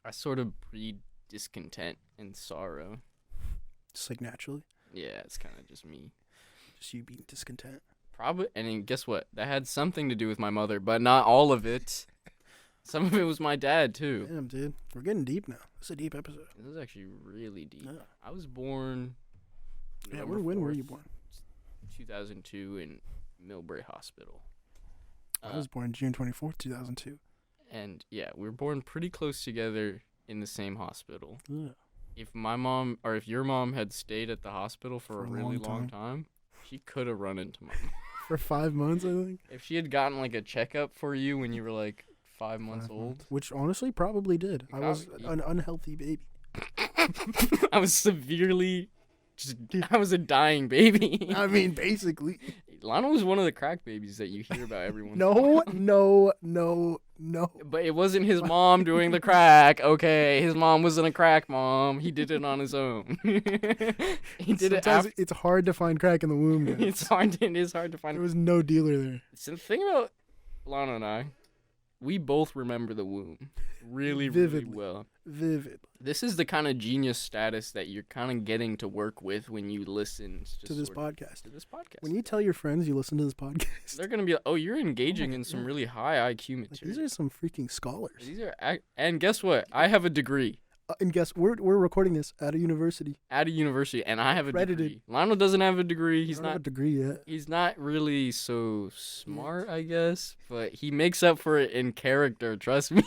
Speaker 1: I sort of breed discontent and sorrow.
Speaker 2: Just like naturally.
Speaker 1: Yeah, it's kind of just me.
Speaker 2: Just you being discontent.
Speaker 1: Probably, and then guess what? That had something to do with my mother, but not all of it. Some of it was my dad, too.
Speaker 2: Damn, dude. We're getting deep now. This is a deep episode.
Speaker 1: This is actually really deep.
Speaker 2: Yeah.
Speaker 1: I was born...
Speaker 2: Yeah, when were you born?
Speaker 1: 2002 in Millbrae Hospital.
Speaker 2: I was born June 24th, 2002.
Speaker 1: And, yeah, we were born pretty close together in the same hospital.
Speaker 2: Yeah.
Speaker 1: If my mom, or if your mom had stayed at the hospital for a really long time, she could have run into my mom.
Speaker 2: For 5 months, I think.
Speaker 1: If she had gotten, like, a checkup for you when you were, like... 5 months old,
Speaker 2: which honestly probably did. I was an unhealthy baby.
Speaker 1: I was severely, I was a dying baby.
Speaker 2: I mean, basically,
Speaker 1: Lionel was one of the crack babies that you hear about every once in a
Speaker 2: No,
Speaker 1: while.
Speaker 2: no.
Speaker 1: But it wasn't his mom doing the crack, okay? His mom wasn't a crack mom. He did it on his own. He did it
Speaker 2: Sometimes
Speaker 1: after.
Speaker 2: it's hard to find crack in the womb, guys.
Speaker 1: It is hard to find.
Speaker 2: There was no dealer there.
Speaker 1: So the thing about Lana and I, we both remember the womb really
Speaker 2: Vividly.
Speaker 1: well.
Speaker 2: Vivid.
Speaker 1: This is the kind of genius status that you're kind of getting to work with when you listen
Speaker 2: To this
Speaker 1: sort of-
Speaker 2: podcast.
Speaker 1: To this podcast.
Speaker 2: When you tell your friends you listen to this podcast,
Speaker 1: They're gonna be like, "Oh, you're engaging
Speaker 2: my
Speaker 1: in some
Speaker 2: God.
Speaker 1: really high IQ
Speaker 2: like,
Speaker 1: material."
Speaker 2: these are some freaking scholars.
Speaker 1: And guess what? I have a degree
Speaker 2: And guess we're recording this at a university.
Speaker 1: at a university, and I have a
Speaker 2: Accredited.
Speaker 1: degree. Lionel doesn't have a degree.
Speaker 2: I don't have a degree yet.
Speaker 1: He's not really so smart, I guess, but he makes up for it in character. Trust me.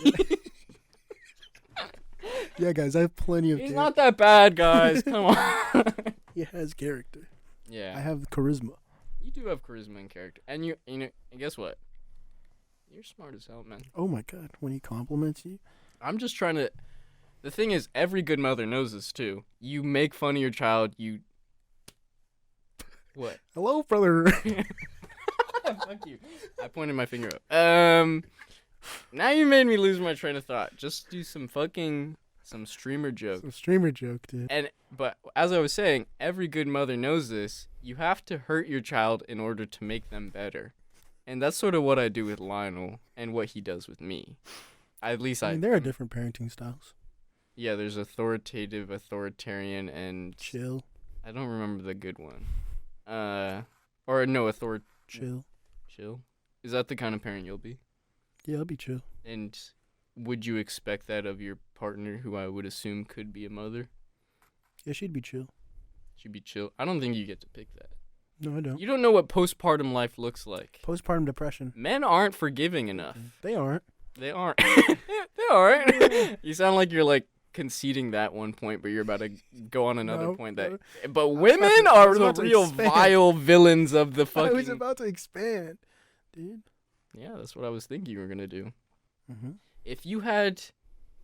Speaker 2: Yeah, guys, I have plenty of.
Speaker 1: He's not that bad, guys. Come on.
Speaker 2: He has character.
Speaker 1: Yeah.
Speaker 2: I have charisma.
Speaker 1: You do have charisma and character, and you know, and guess what? You're smart as hell, man.
Speaker 2: Oh my god, when he compliments you.
Speaker 1: I'm just trying to. The thing is, every good mother knows this too. You make fun of your child. What?
Speaker 2: Hello, brother.
Speaker 1: Fuck you. I pointed my finger up. Now you made me lose my train of thought. Just do some streamer joke.
Speaker 2: Some streamer joke, dude.
Speaker 1: But as I was saying, every good mother knows this. You have to hurt your child in order to make them better. And that's sort of what I do with Lionel and what he does with me. At least
Speaker 2: I mean, there are different parenting styles.
Speaker 1: Yeah, there's authoritative, authoritarian, and
Speaker 2: Chill.
Speaker 1: I don't remember the good one. Or no,
Speaker 2: Chill.
Speaker 1: chill. Is that the kind of parent you'll be?
Speaker 2: Yeah, I'll be chill.
Speaker 1: And would you expect that of your partner, who I would assume could be a mother?
Speaker 2: Yeah, she'd be chill.
Speaker 1: She'd be chill. I don't think you get to pick that.
Speaker 2: No, I don't.
Speaker 1: You don't know what postpartum life looks like.
Speaker 2: Postpartum depression.
Speaker 1: Men aren't forgiving enough.
Speaker 2: They aren't.
Speaker 1: They aren't. They aren't. You sound like you're like conceding that one point, but you're about to go on another
Speaker 2: No,
Speaker 1: point.
Speaker 2: no.
Speaker 1: But women
Speaker 2: I
Speaker 1: are
Speaker 2: was
Speaker 1: the
Speaker 2: about to
Speaker 1: real
Speaker 2: expand.
Speaker 1: vile villains of the
Speaker 2: I
Speaker 1: fucking.
Speaker 2: was about to expand, dude.
Speaker 1: Yeah, that's what I was thinking you were gonna do.
Speaker 2: Mm-hmm.
Speaker 1: If you had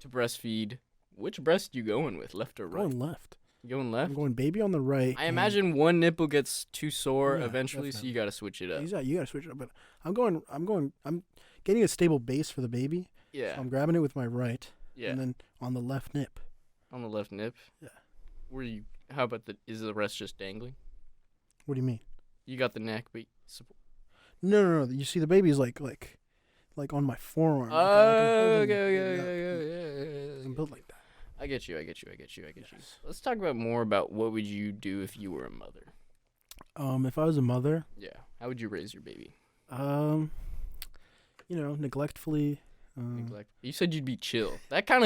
Speaker 1: to breastfeed, which breast you going with, left or right?
Speaker 2: Going left.
Speaker 1: You going left?
Speaker 2: I'm going baby on the right.
Speaker 1: I
Speaker 2: and-
Speaker 1: imagine one nipple gets too sore
Speaker 2: Yeah,
Speaker 1: eventually, so
Speaker 2: definitely.
Speaker 1: you gotta switch it up.
Speaker 2: You gotta switch it up. But I'm getting a stable base for the baby.
Speaker 1: Yeah,
Speaker 2: So I'm grabbing it with my right.
Speaker 1: yeah.
Speaker 2: And then on the left nip.
Speaker 1: On the left nip.
Speaker 2: Yeah.
Speaker 1: Where you? How about is the rest just dangling?
Speaker 2: What do you mean?
Speaker 1: You got the neck, but
Speaker 2: No. You see, the baby's like on my forearm.
Speaker 1: oh,
Speaker 2: Like, I'm holding
Speaker 1: okay.
Speaker 2: it up. I'm built like that.
Speaker 1: I get you. Let's talk about more about what would you do if you were a mother.
Speaker 2: If I was a mother,
Speaker 1: Yeah. How would you raise your baby?
Speaker 2: neglectfully.
Speaker 1: Neglect. You said you'd be chill. That kind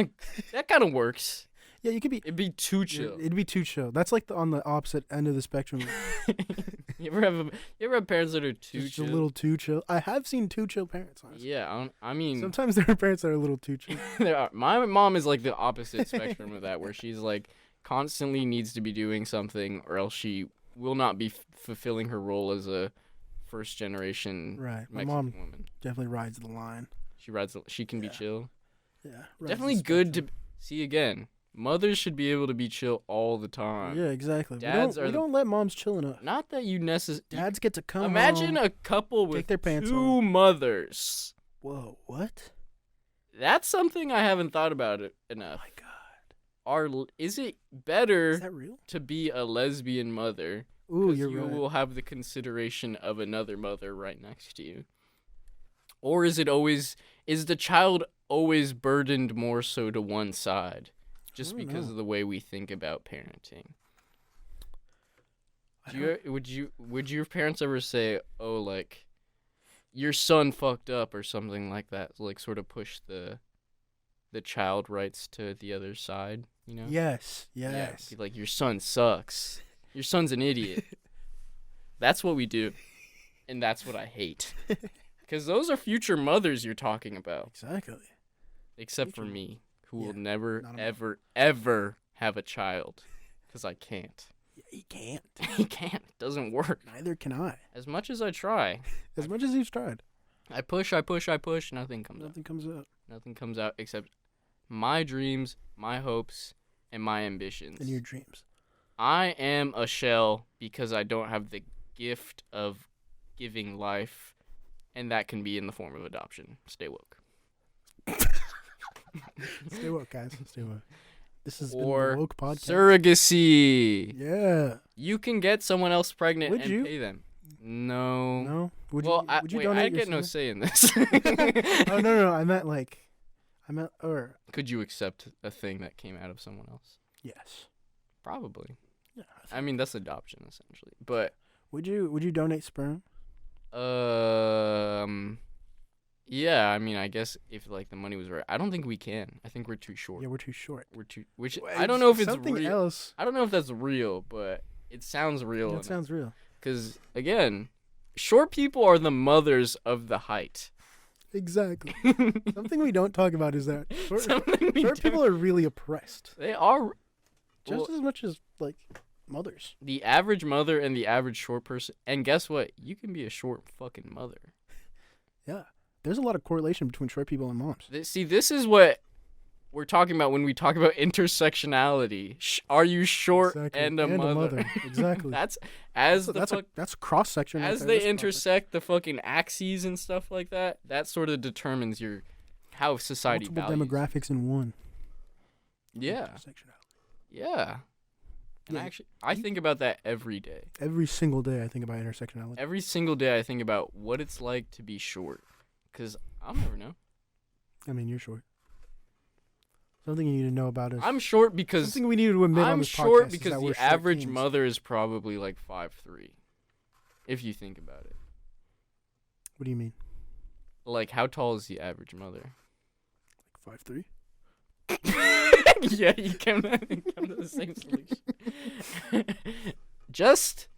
Speaker 1: of works.
Speaker 2: Yeah, you could be.
Speaker 1: It'd be too chill.
Speaker 2: It'd be too chill. That's like on the opposite end of the spectrum.
Speaker 1: You ever have parents that are too
Speaker 2: Just
Speaker 1: chill?
Speaker 2: a little too chill. I have seen too chill parents. Honestly.
Speaker 1: Yeah, I mean,
Speaker 2: Sometimes there are parents that are a little too chill.
Speaker 1: there are. My mom is like the opposite spectrum of that, where she's like constantly needs to be doing something, or else she will not be fulfilling her role as a first generation
Speaker 2: Right. My
Speaker 1: Mexican
Speaker 2: mom
Speaker 1: woman.
Speaker 2: definitely rides the line.
Speaker 1: She can be
Speaker 2: Yeah.
Speaker 1: chill.
Speaker 2: Yeah. rides
Speaker 1: Definitely
Speaker 2: the
Speaker 1: good
Speaker 2: spectrum.
Speaker 1: to see again. Mothers should be able to be chill all the time.
Speaker 2: Yeah, exactly.
Speaker 1: Dads
Speaker 2: we don't let moms chill enough.
Speaker 1: Not that you necessarily.
Speaker 2: Dads get to come
Speaker 1: Imagine
Speaker 2: home.
Speaker 1: a couple with
Speaker 2: take their pants
Speaker 1: two mothers.
Speaker 2: Whoa, what?
Speaker 1: That's something I haven't thought about it
Speaker 2: Oh
Speaker 1: enough.
Speaker 2: my god.
Speaker 1: Is it better
Speaker 2: Is that real?
Speaker 1: to be a lesbian mother?
Speaker 2: Ooh,
Speaker 1: 'Cause
Speaker 2: you're
Speaker 1: you
Speaker 2: right.
Speaker 1: will have the consideration of another mother right next to you. Or is the child always burdened more so to one side? Just
Speaker 2: I don't
Speaker 1: because
Speaker 2: know.
Speaker 1: of the way we think about parenting. Would your parents ever say, "Oh, like your son fucked up" or something like that, like sort of push the child rights to the other side, you know?
Speaker 2: Yes.
Speaker 1: Yeah, be like, your son sucks. Your son's an idiot. That's what we do. And that's what I hate. Because those are future mothers you're talking about.
Speaker 2: Exactly.
Speaker 1: Except for
Speaker 2: Future-
Speaker 1: me, who
Speaker 2: Yeah,
Speaker 1: will never,
Speaker 2: not a
Speaker 1: ever, ever have a child. Because I can't.
Speaker 2: Yeah, he can't.
Speaker 1: He can't. It doesn't work.
Speaker 2: Neither can I.
Speaker 1: As much as I try.
Speaker 2: As much as you've tried,
Speaker 1: I push, nothing comes out.
Speaker 2: nothing comes out.
Speaker 1: Nothing comes out except my dreams, my hopes, and my ambitions.
Speaker 2: In your dreams.
Speaker 1: I am a shell because I don't have the gift of giving life, and that can be in the form of adoption. Stay woke.
Speaker 2: Stay woke, guys. Stay woke. This has been
Speaker 1: Or
Speaker 2: the Woke Podcast.
Speaker 1: surrogacy.
Speaker 2: Yeah.
Speaker 1: You can get someone else pregnant
Speaker 2: Would
Speaker 1: and
Speaker 2: you?
Speaker 1: pay them. No.
Speaker 2: No? Would
Speaker 1: Well,
Speaker 2: you, would you
Speaker 1: wait,
Speaker 2: donate
Speaker 1: I
Speaker 2: your
Speaker 1: get no
Speaker 2: semen?
Speaker 1: say in this.
Speaker 2: Oh, no. I meant, or,
Speaker 1: Could you accept a thing that came out of someone else?
Speaker 2: yes.
Speaker 1: Probably.
Speaker 2: Yeah.
Speaker 1: I mean, that's adoption, essentially. But,
Speaker 2: Would you donate sperm?
Speaker 1: yeah, I mean, I guess if, like, the money was right. I don't think we can. I think we're too short.
Speaker 2: Yeah, we're too short.
Speaker 1: Which,
Speaker 2: Well,
Speaker 1: I don't know if it's
Speaker 2: something
Speaker 1: real.
Speaker 2: else.
Speaker 1: I don't know if that's real, but it sounds real.
Speaker 2: That sounds real.
Speaker 1: Because, again, short people are the mothers of the height.
Speaker 2: Exactly. Something we don't talk about is that
Speaker 1: Something we
Speaker 2: short
Speaker 1: don't-
Speaker 2: people are really oppressed.
Speaker 1: They are.
Speaker 2: Just
Speaker 1: Well,
Speaker 2: as much as, like, mothers.
Speaker 1: the average mother and the average short person. And guess what? You can be a short fucking mother.
Speaker 2: Yeah. There's a lot of correlation between short people and moms.
Speaker 1: See, this is what we're talking about when we talk about intersectionality. Are you short
Speaker 2: Exactly.
Speaker 1: and a mother?
Speaker 2: Exactly.
Speaker 1: That's as the
Speaker 2: that's cross section.
Speaker 1: as they intersect the fucking axes and stuff like that. That sort of determines how society
Speaker 2: multiple
Speaker 1: values.
Speaker 2: demographics in one.
Speaker 1: Yeah,
Speaker 2: Intersectionality.
Speaker 1: yeah. And
Speaker 2: Yeah.
Speaker 1: actually, I think about that every day.
Speaker 2: Every single day I think about intersectionality.
Speaker 1: Every single day, I think about what it's like to be short. Because I'll never know.
Speaker 2: I mean, you're short. Something you need to know about is
Speaker 1: I'm short because
Speaker 2: something we need to admit on
Speaker 1: I'm
Speaker 2: this
Speaker 1: short
Speaker 2: podcast is
Speaker 1: because
Speaker 2: that we're
Speaker 1: the
Speaker 2: short
Speaker 1: average
Speaker 2: kings.
Speaker 1: mother is probably like 5'3", if you think about it.
Speaker 2: What do you mean?
Speaker 1: Like, how tall is the average mother?
Speaker 2: Like 5'3"?
Speaker 1: Yeah, you come to the same solution. Just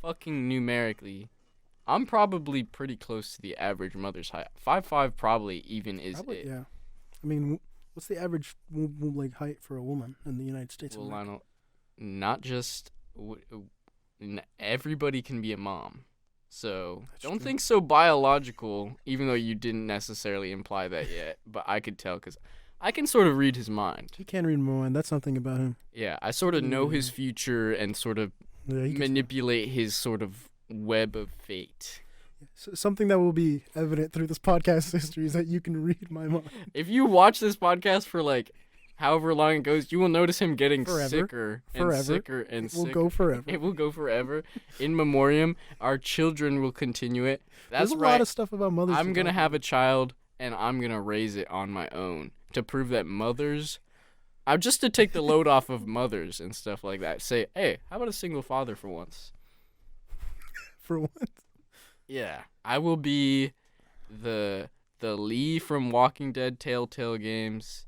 Speaker 1: fucking numerically, I'm probably pretty close to the average mother's height. 5'5" probably even is
Speaker 2: Probably,
Speaker 1: it.
Speaker 2: yeah. I mean, what's the average like height for a woman in the United States? of
Speaker 1: Well,
Speaker 2: America?
Speaker 1: not just everybody can be a mom. So
Speaker 2: That's
Speaker 1: don't
Speaker 2: true.
Speaker 1: think so biological, even though you didn't necessarily imply that yet. But I could tell because I can sort of read his mind.
Speaker 2: He can't read my mind. That's something about him.
Speaker 1: Yeah, I sort of know his future and sort of
Speaker 2: Yeah, he can-
Speaker 1: manipulate his sort of web of fate.
Speaker 2: something that will be evident through this podcast history is that you can read my mind.
Speaker 1: If you watch this podcast for like however long it goes, you will notice him getting
Speaker 2: Forever.
Speaker 1: sicker and
Speaker 2: Forever.
Speaker 1: sicker and
Speaker 2: It will
Speaker 1: sicker.
Speaker 2: go forever.
Speaker 1: It will go forever. In memoriam, our children will continue it. That's
Speaker 2: There's a
Speaker 1: right.
Speaker 2: lot of stuff about mothers.
Speaker 1: I'm
Speaker 2: to
Speaker 1: going to
Speaker 2: talk
Speaker 1: have a child, and I'm going to raise it on my own to prove that mothers... just to take the load off of mothers and stuff like that. Say, hey, how about a single father for once?
Speaker 2: for once.
Speaker 1: Yeah. I will be the Lee from Walking Dead Telltale Games.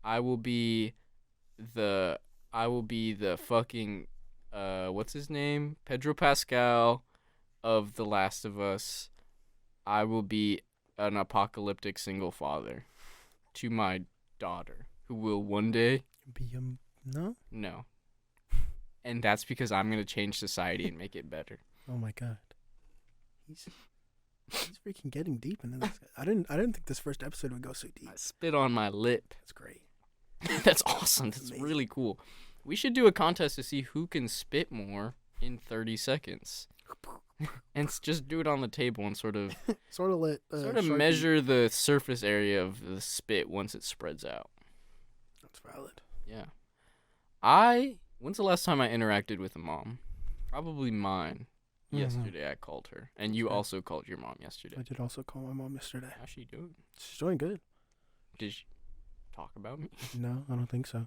Speaker 1: I will be the fucking what's his name? Pedro Pascal of The Last of Us. I will be an apocalyptic single father to my daughter, who will one day
Speaker 2: No?
Speaker 1: no. And that's because I'm going to change society and make it better.
Speaker 2: Oh my god. He's freaking getting deep into this. I didn't think this first episode would go so deep.
Speaker 1: I spit on my lip.
Speaker 2: That's great.
Speaker 1: That's awesome. That's
Speaker 2: Amazing.
Speaker 1: really cool. We should do a contest to see who can spit more in 30 seconds. And just do it on the table and sort of
Speaker 2: Sort of Sharky-
Speaker 1: measure the surface area of the spit once it spreads out.
Speaker 2: That's valid.
Speaker 1: Yeah. When's the last time I interacted with a mom? Probably mine.
Speaker 2: Mhm.
Speaker 1: Yesterday I called her. And you
Speaker 2: Okay.
Speaker 1: also called your mom yesterday.
Speaker 2: I did also call my mom yesterday.
Speaker 1: How's she doing?
Speaker 2: She's doing good.
Speaker 1: Did she talk about me?
Speaker 2: No, I don't think so.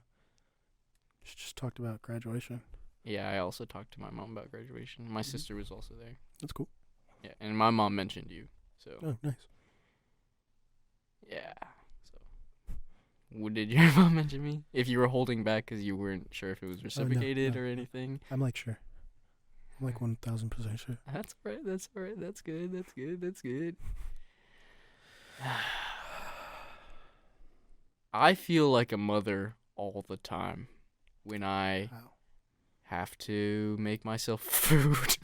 Speaker 2: She just talked about graduation.
Speaker 1: Yeah, I also talked to my mom about graduation. My sister was also there.
Speaker 2: That's cool.
Speaker 1: Yeah, and my mom mentioned you. So,
Speaker 2: Oh, nice.
Speaker 1: yeah. So, did your mom mention me? If you were holding back because you weren't sure if it was reciprocated
Speaker 2: no.
Speaker 1: or anything.
Speaker 2: I'm like sure. I'm like 1,000% sure.
Speaker 1: That's all right. That's all right. That's good. That's good. That's good. I feel like a mother all the time when I
Speaker 2: Wow.
Speaker 1: have to make myself food.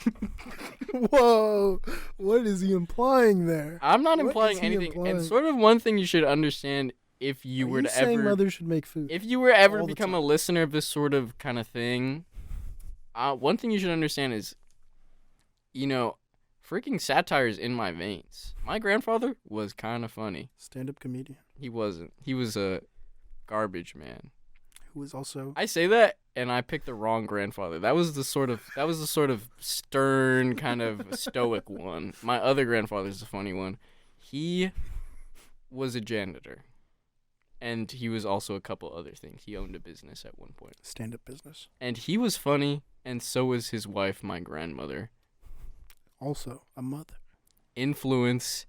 Speaker 2: Whoa! What is he implying there?
Speaker 1: I'm not
Speaker 2: What
Speaker 1: implying
Speaker 2: is he
Speaker 1: anything. And
Speaker 2: implying?
Speaker 1: sort of one thing you should understand if you
Speaker 2: Are
Speaker 1: were
Speaker 2: you
Speaker 1: to
Speaker 2: saying
Speaker 1: ever
Speaker 2: mothers should make food?
Speaker 1: if you were ever
Speaker 2: all the
Speaker 1: become a
Speaker 2: time?
Speaker 1: listener of this sort of kind of thing, one thing you should understand is, freaking satire is in my veins. My grandfather was kind of funny.
Speaker 2: Stand-up comedian.
Speaker 1: He wasn't. He was a garbage man.
Speaker 2: Who was also...
Speaker 1: I say that, and I picked the wrong grandfather. That was the sort of stern, kind of stoic one. My other grandfather's the funny one. He was a janitor, and he was also a couple other things. He owned a business at one point.
Speaker 2: Stand-up business.
Speaker 1: And he was funny, and so was his wife, my grandmother.
Speaker 2: Also a mother.
Speaker 1: Influence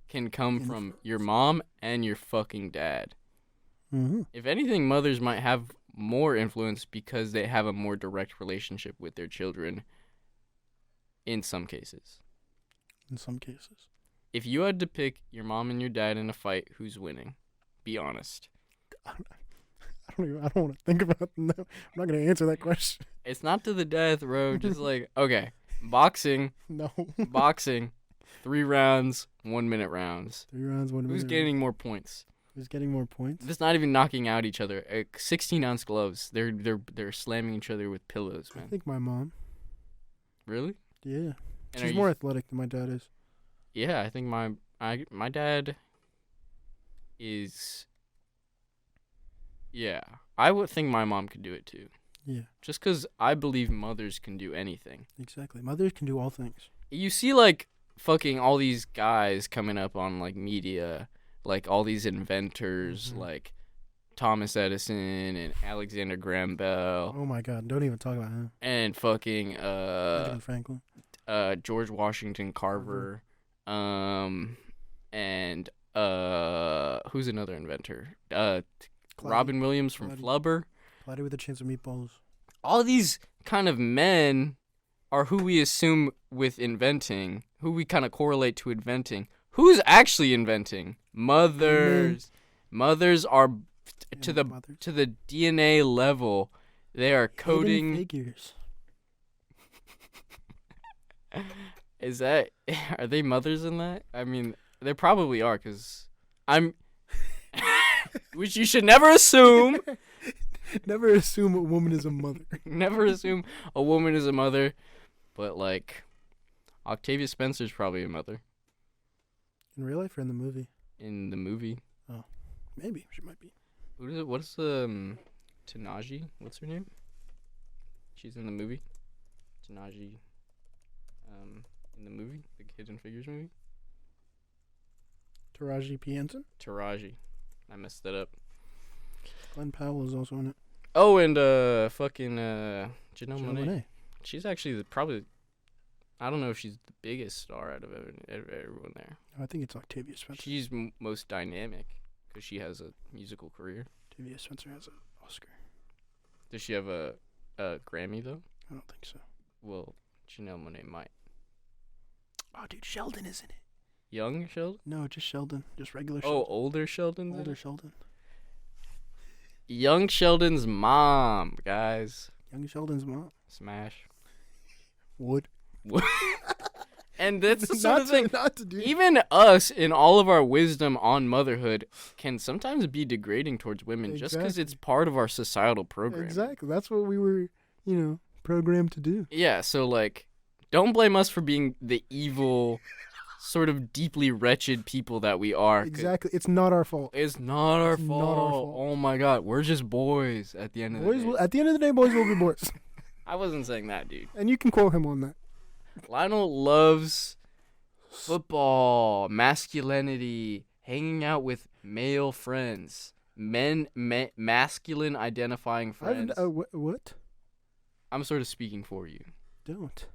Speaker 1: can come from your mom and your fucking dad.
Speaker 2: Mm-hmm.
Speaker 1: If anything, mothers might have more influence because they have a more direct relationship with their children in some cases.
Speaker 2: In some cases.
Speaker 1: If you had to pick your mom and your dad in a fight, who's winning? Be honest.
Speaker 2: I don't want to think about it. No, I'm not going to answer that question.
Speaker 1: It's not to the death, bro. Just like, okay, boxing.
Speaker 2: No.
Speaker 1: Boxing. 3 rounds, 1 minute rounds.
Speaker 2: 3 rounds, 1 minute.
Speaker 1: Who's gaining more points?
Speaker 2: Who's getting more points?
Speaker 1: It's not even knocking out each other. 16-ounce gloves. They're slamming each other with pillows, man.
Speaker 2: I think my mom.
Speaker 1: Really?
Speaker 2: Yeah.
Speaker 1: And
Speaker 2: She's more athletic than my dad is.
Speaker 1: Yeah, I think my dad is. Yeah, I would think my mom could do it too.
Speaker 2: Yeah.
Speaker 1: Just because I believe mothers can do anything.
Speaker 2: Exactly. Mothers can do all things.
Speaker 1: You see, like, fucking all these guys coming up on, like, media, like, all these inventors, like Thomas Edison and Alexander Graham Bell.
Speaker 2: Oh, my God. Don't even talk about him.
Speaker 1: And fucking,
Speaker 2: Benjamin Franklin.
Speaker 1: George Washington Carver. And, who's another inventor? Robin Williams from Flubber.
Speaker 2: Cloudy with a Chance of Meatballs.
Speaker 1: All these kind of men are who we assume with inventing, who we kind of correlate to inventing. Who's actually inventing? Mothers. Mothers are to the DNA level. They are coding.
Speaker 2: Figures.
Speaker 1: Are they mothers in that? I mean, they probably are, because which you should never assume.
Speaker 2: Never assume a woman is a mother.
Speaker 1: Never assume a woman is a mother. But, like, Octavia Spencer's probably a mother.
Speaker 2: In real life or in the movie?
Speaker 1: In the movie.
Speaker 2: Oh, maybe. She might be.
Speaker 1: What is the, Tanaji? What's her name? She's in the movie. Tanaji. In the movie? The Hidden Figures movie?
Speaker 2: Taraji P. Henson?
Speaker 1: Taraji. I messed that up.
Speaker 2: Glenn Powell is also in it.
Speaker 1: Oh, and fucking Janelle Monáe. She's actually probably. I don't know if she's the biggest star out of everyone there.
Speaker 2: I think it's Octavia Spencer.
Speaker 1: She's most dynamic because she has a musical career.
Speaker 2: Octavia Spencer has an Oscar.
Speaker 1: Does she have a Grammy though?
Speaker 2: I don't think so.
Speaker 1: Well, Janelle Monáe might.
Speaker 2: Oh, dude, Sheldon is in it.
Speaker 1: Young Sheldon?
Speaker 2: No, just Sheldon. Just regular Sheldon.
Speaker 1: Oh, older Sheldon?
Speaker 2: Older Sheldon.
Speaker 1: Young Sheldon's mom, guys.
Speaker 2: Young Sheldon's mom.
Speaker 1: Smash.
Speaker 2: Would.
Speaker 1: And that's the sort of thing.
Speaker 2: Not to do.
Speaker 1: Even us, in all of our wisdom on motherhood, can sometimes be degrading towards women just because it's part of our societal program.
Speaker 2: Exactly. That's what we were, programmed to do.
Speaker 1: Yeah, so, like, don't blame us for being the evil, sort of deeply wretched people that we are.
Speaker 2: Exactly. It's not our fault.
Speaker 1: It's not our fault. Oh, my God. We're just boys at the end of the day.
Speaker 2: At the end of the day, boys will be boys.
Speaker 1: I wasn't saying that, dude.
Speaker 2: And you can quote him on that.
Speaker 1: Lionel loves football, masculinity, hanging out with male friends, masculine identifying friends.
Speaker 2: What?
Speaker 1: I'm sort of speaking for you.
Speaker 2: Don't.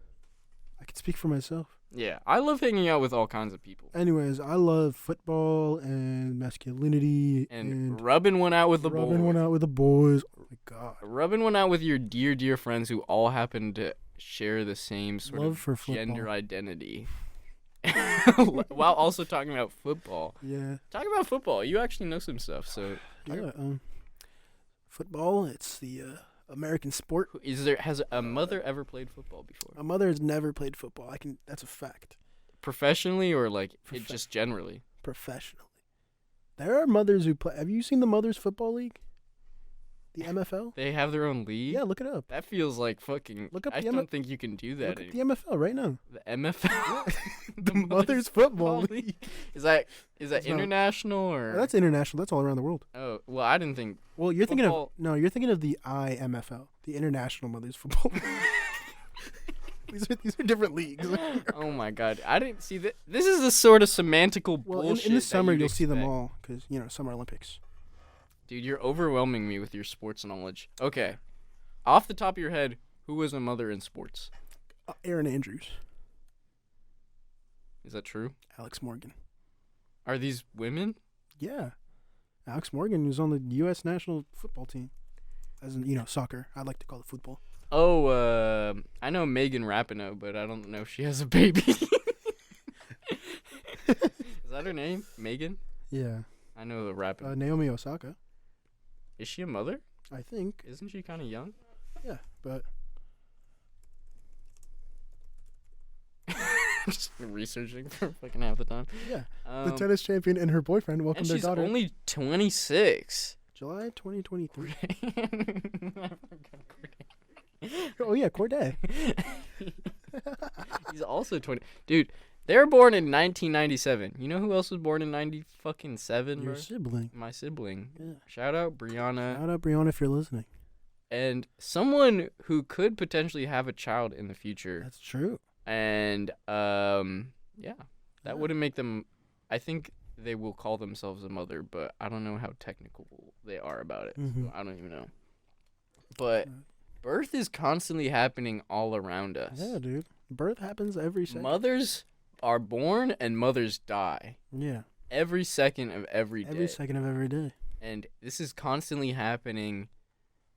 Speaker 2: I can speak for myself.
Speaker 1: Yeah, I love hanging out with all kinds of people.
Speaker 2: Anyways, I love football and masculinity.
Speaker 1: And rubbing one out with the boys.
Speaker 2: Rubbing one out with the boys. Oh, my God.
Speaker 1: Rubbing one out with your dear, dear friends who all happen to share the same sort
Speaker 2: of
Speaker 1: gender identity. While also talking about football.
Speaker 2: Yeah.
Speaker 1: Talking about football. You actually know some stuff, so.
Speaker 2: Yeah, football, it's the American sport.
Speaker 1: Has a mother ever played football before?
Speaker 2: A mother has never played football. That's a fact.
Speaker 1: Professionally or just generally?
Speaker 2: Professionally. There are mothers who play. Have you seen the Mothers Football League? The MFL?
Speaker 1: They have their own league?
Speaker 2: Yeah, look it up.
Speaker 1: That feels like fucking...
Speaker 2: Look up
Speaker 1: I
Speaker 2: the
Speaker 1: don't think you can do that
Speaker 2: Look at
Speaker 1: anymore.
Speaker 2: the MFL right now.
Speaker 1: The MFL?
Speaker 2: The Mothers Football League.
Speaker 1: Is that
Speaker 2: It's not-
Speaker 1: international or...
Speaker 2: That's international. That's all around the world.
Speaker 1: Oh, well, I didn't think...
Speaker 2: Well, you're thinking of
Speaker 1: Football-
Speaker 2: you're thinking of the IMFL, the International Mothers Football League. These are different leagues.
Speaker 1: Oh my god, I didn't see that. This is the sort of semantical
Speaker 2: Well,
Speaker 1: bullshit.
Speaker 2: in the
Speaker 1: that
Speaker 2: summer
Speaker 1: you'd
Speaker 2: you'll see them
Speaker 1: expect.
Speaker 2: all because Summer Olympics.
Speaker 1: Dude, you're overwhelming me with your sports knowledge. Okay, off the top of your head, who was a mother in sports?
Speaker 2: Aaron Andrews,
Speaker 1: Is that true?
Speaker 2: Alex Morgan.
Speaker 1: Are these women?
Speaker 2: Yeah, Alex Morgan was on the U.S. national football team. As in, soccer. I'd like to call it football.
Speaker 1: Oh, I know Megan Rapinoe, but I don't know if she has a baby. Is that her name? Megan?
Speaker 2: Yeah.
Speaker 1: I know the Rapinoe.
Speaker 2: Naomi Osaka,
Speaker 1: Is she a mother?
Speaker 2: I think.
Speaker 1: Isn't she kind of young?
Speaker 2: Yeah, but
Speaker 1: Just researching for fucking half the time.
Speaker 2: yeah, the tennis champion and her boyfriend welcomed
Speaker 1: And
Speaker 2: their
Speaker 1: she's
Speaker 2: daughter.
Speaker 1: only 26.
Speaker 2: July 2023.
Speaker 1: I
Speaker 2: Oh yeah, Corday.
Speaker 1: He's also 20. Dude, they were born in 1997. You know who else was born in 97?
Speaker 2: Your
Speaker 1: Bro?
Speaker 2: sibling.
Speaker 1: My sibling.
Speaker 2: Yeah.
Speaker 1: Shout out Brianna.
Speaker 2: Shout out Brianna if you're listening.
Speaker 1: And someone who could potentially have a child in the future.
Speaker 2: That's true.
Speaker 1: And yeah, that
Speaker 2: Yeah.
Speaker 1: wouldn't make them. I think they will call themselves a mother, but I don't know how technical they are about it.
Speaker 2: Mhm.
Speaker 1: So I don't even know. But birth is constantly happening all around us.
Speaker 2: Yeah, dude. Birth happens every second.
Speaker 1: Mothers are born and mothers die
Speaker 2: Yeah.
Speaker 1: every second of every day.
Speaker 2: Every second of every day.
Speaker 1: And this is constantly happening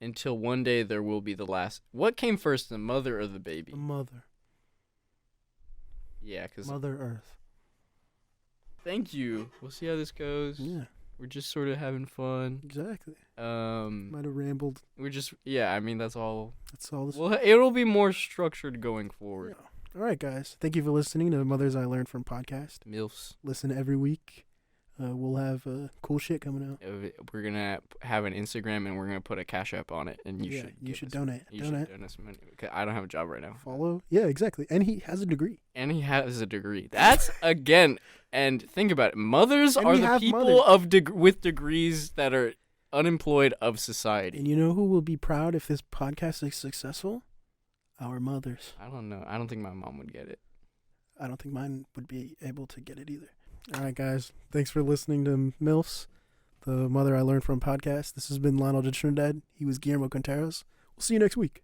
Speaker 1: until one day there will be the last. What came first, the mother or the baby?
Speaker 2: The mother.
Speaker 1: Yeah, because
Speaker 2: Mother Earth.
Speaker 1: thank you. We'll see how this goes.
Speaker 2: Yeah,
Speaker 1: We're just sort of having fun.
Speaker 2: exactly. Might have rambled.
Speaker 1: We're just I mean that's all.
Speaker 2: That's all this.
Speaker 1: Well, it'll be more structured going forward.
Speaker 2: Yeah. All right, guys. Thank you for listening to the Mothers I Learned From podcast.
Speaker 1: MILFs.
Speaker 2: Listen every week. We'll have cool shit coming out.
Speaker 1: We're gonna have an Instagram and we're gonna put a Cash App on it, and you should
Speaker 2: donate.
Speaker 1: You should donate some money. 'Cause I don't have a job right now.
Speaker 2: Follow. Yeah, exactly. And he has a degree.
Speaker 1: And he has a degree. That's again. And think about it. Mothers
Speaker 2: And
Speaker 1: are
Speaker 2: we
Speaker 1: the
Speaker 2: have
Speaker 1: people
Speaker 2: mothers.
Speaker 1: of with degrees that are unemployed of society.
Speaker 2: And you know who will be proud if this podcast is successful? Our mothers.
Speaker 1: I don't know. I don't think my mom would get it.
Speaker 2: I don't think mine would be able to get it either. All right, guys. Thanks for listening to MILFs, the Mother I Learned From podcast. This has been Lionel de Trinidad. He was Guillermo Quinteros. We'll see you next week.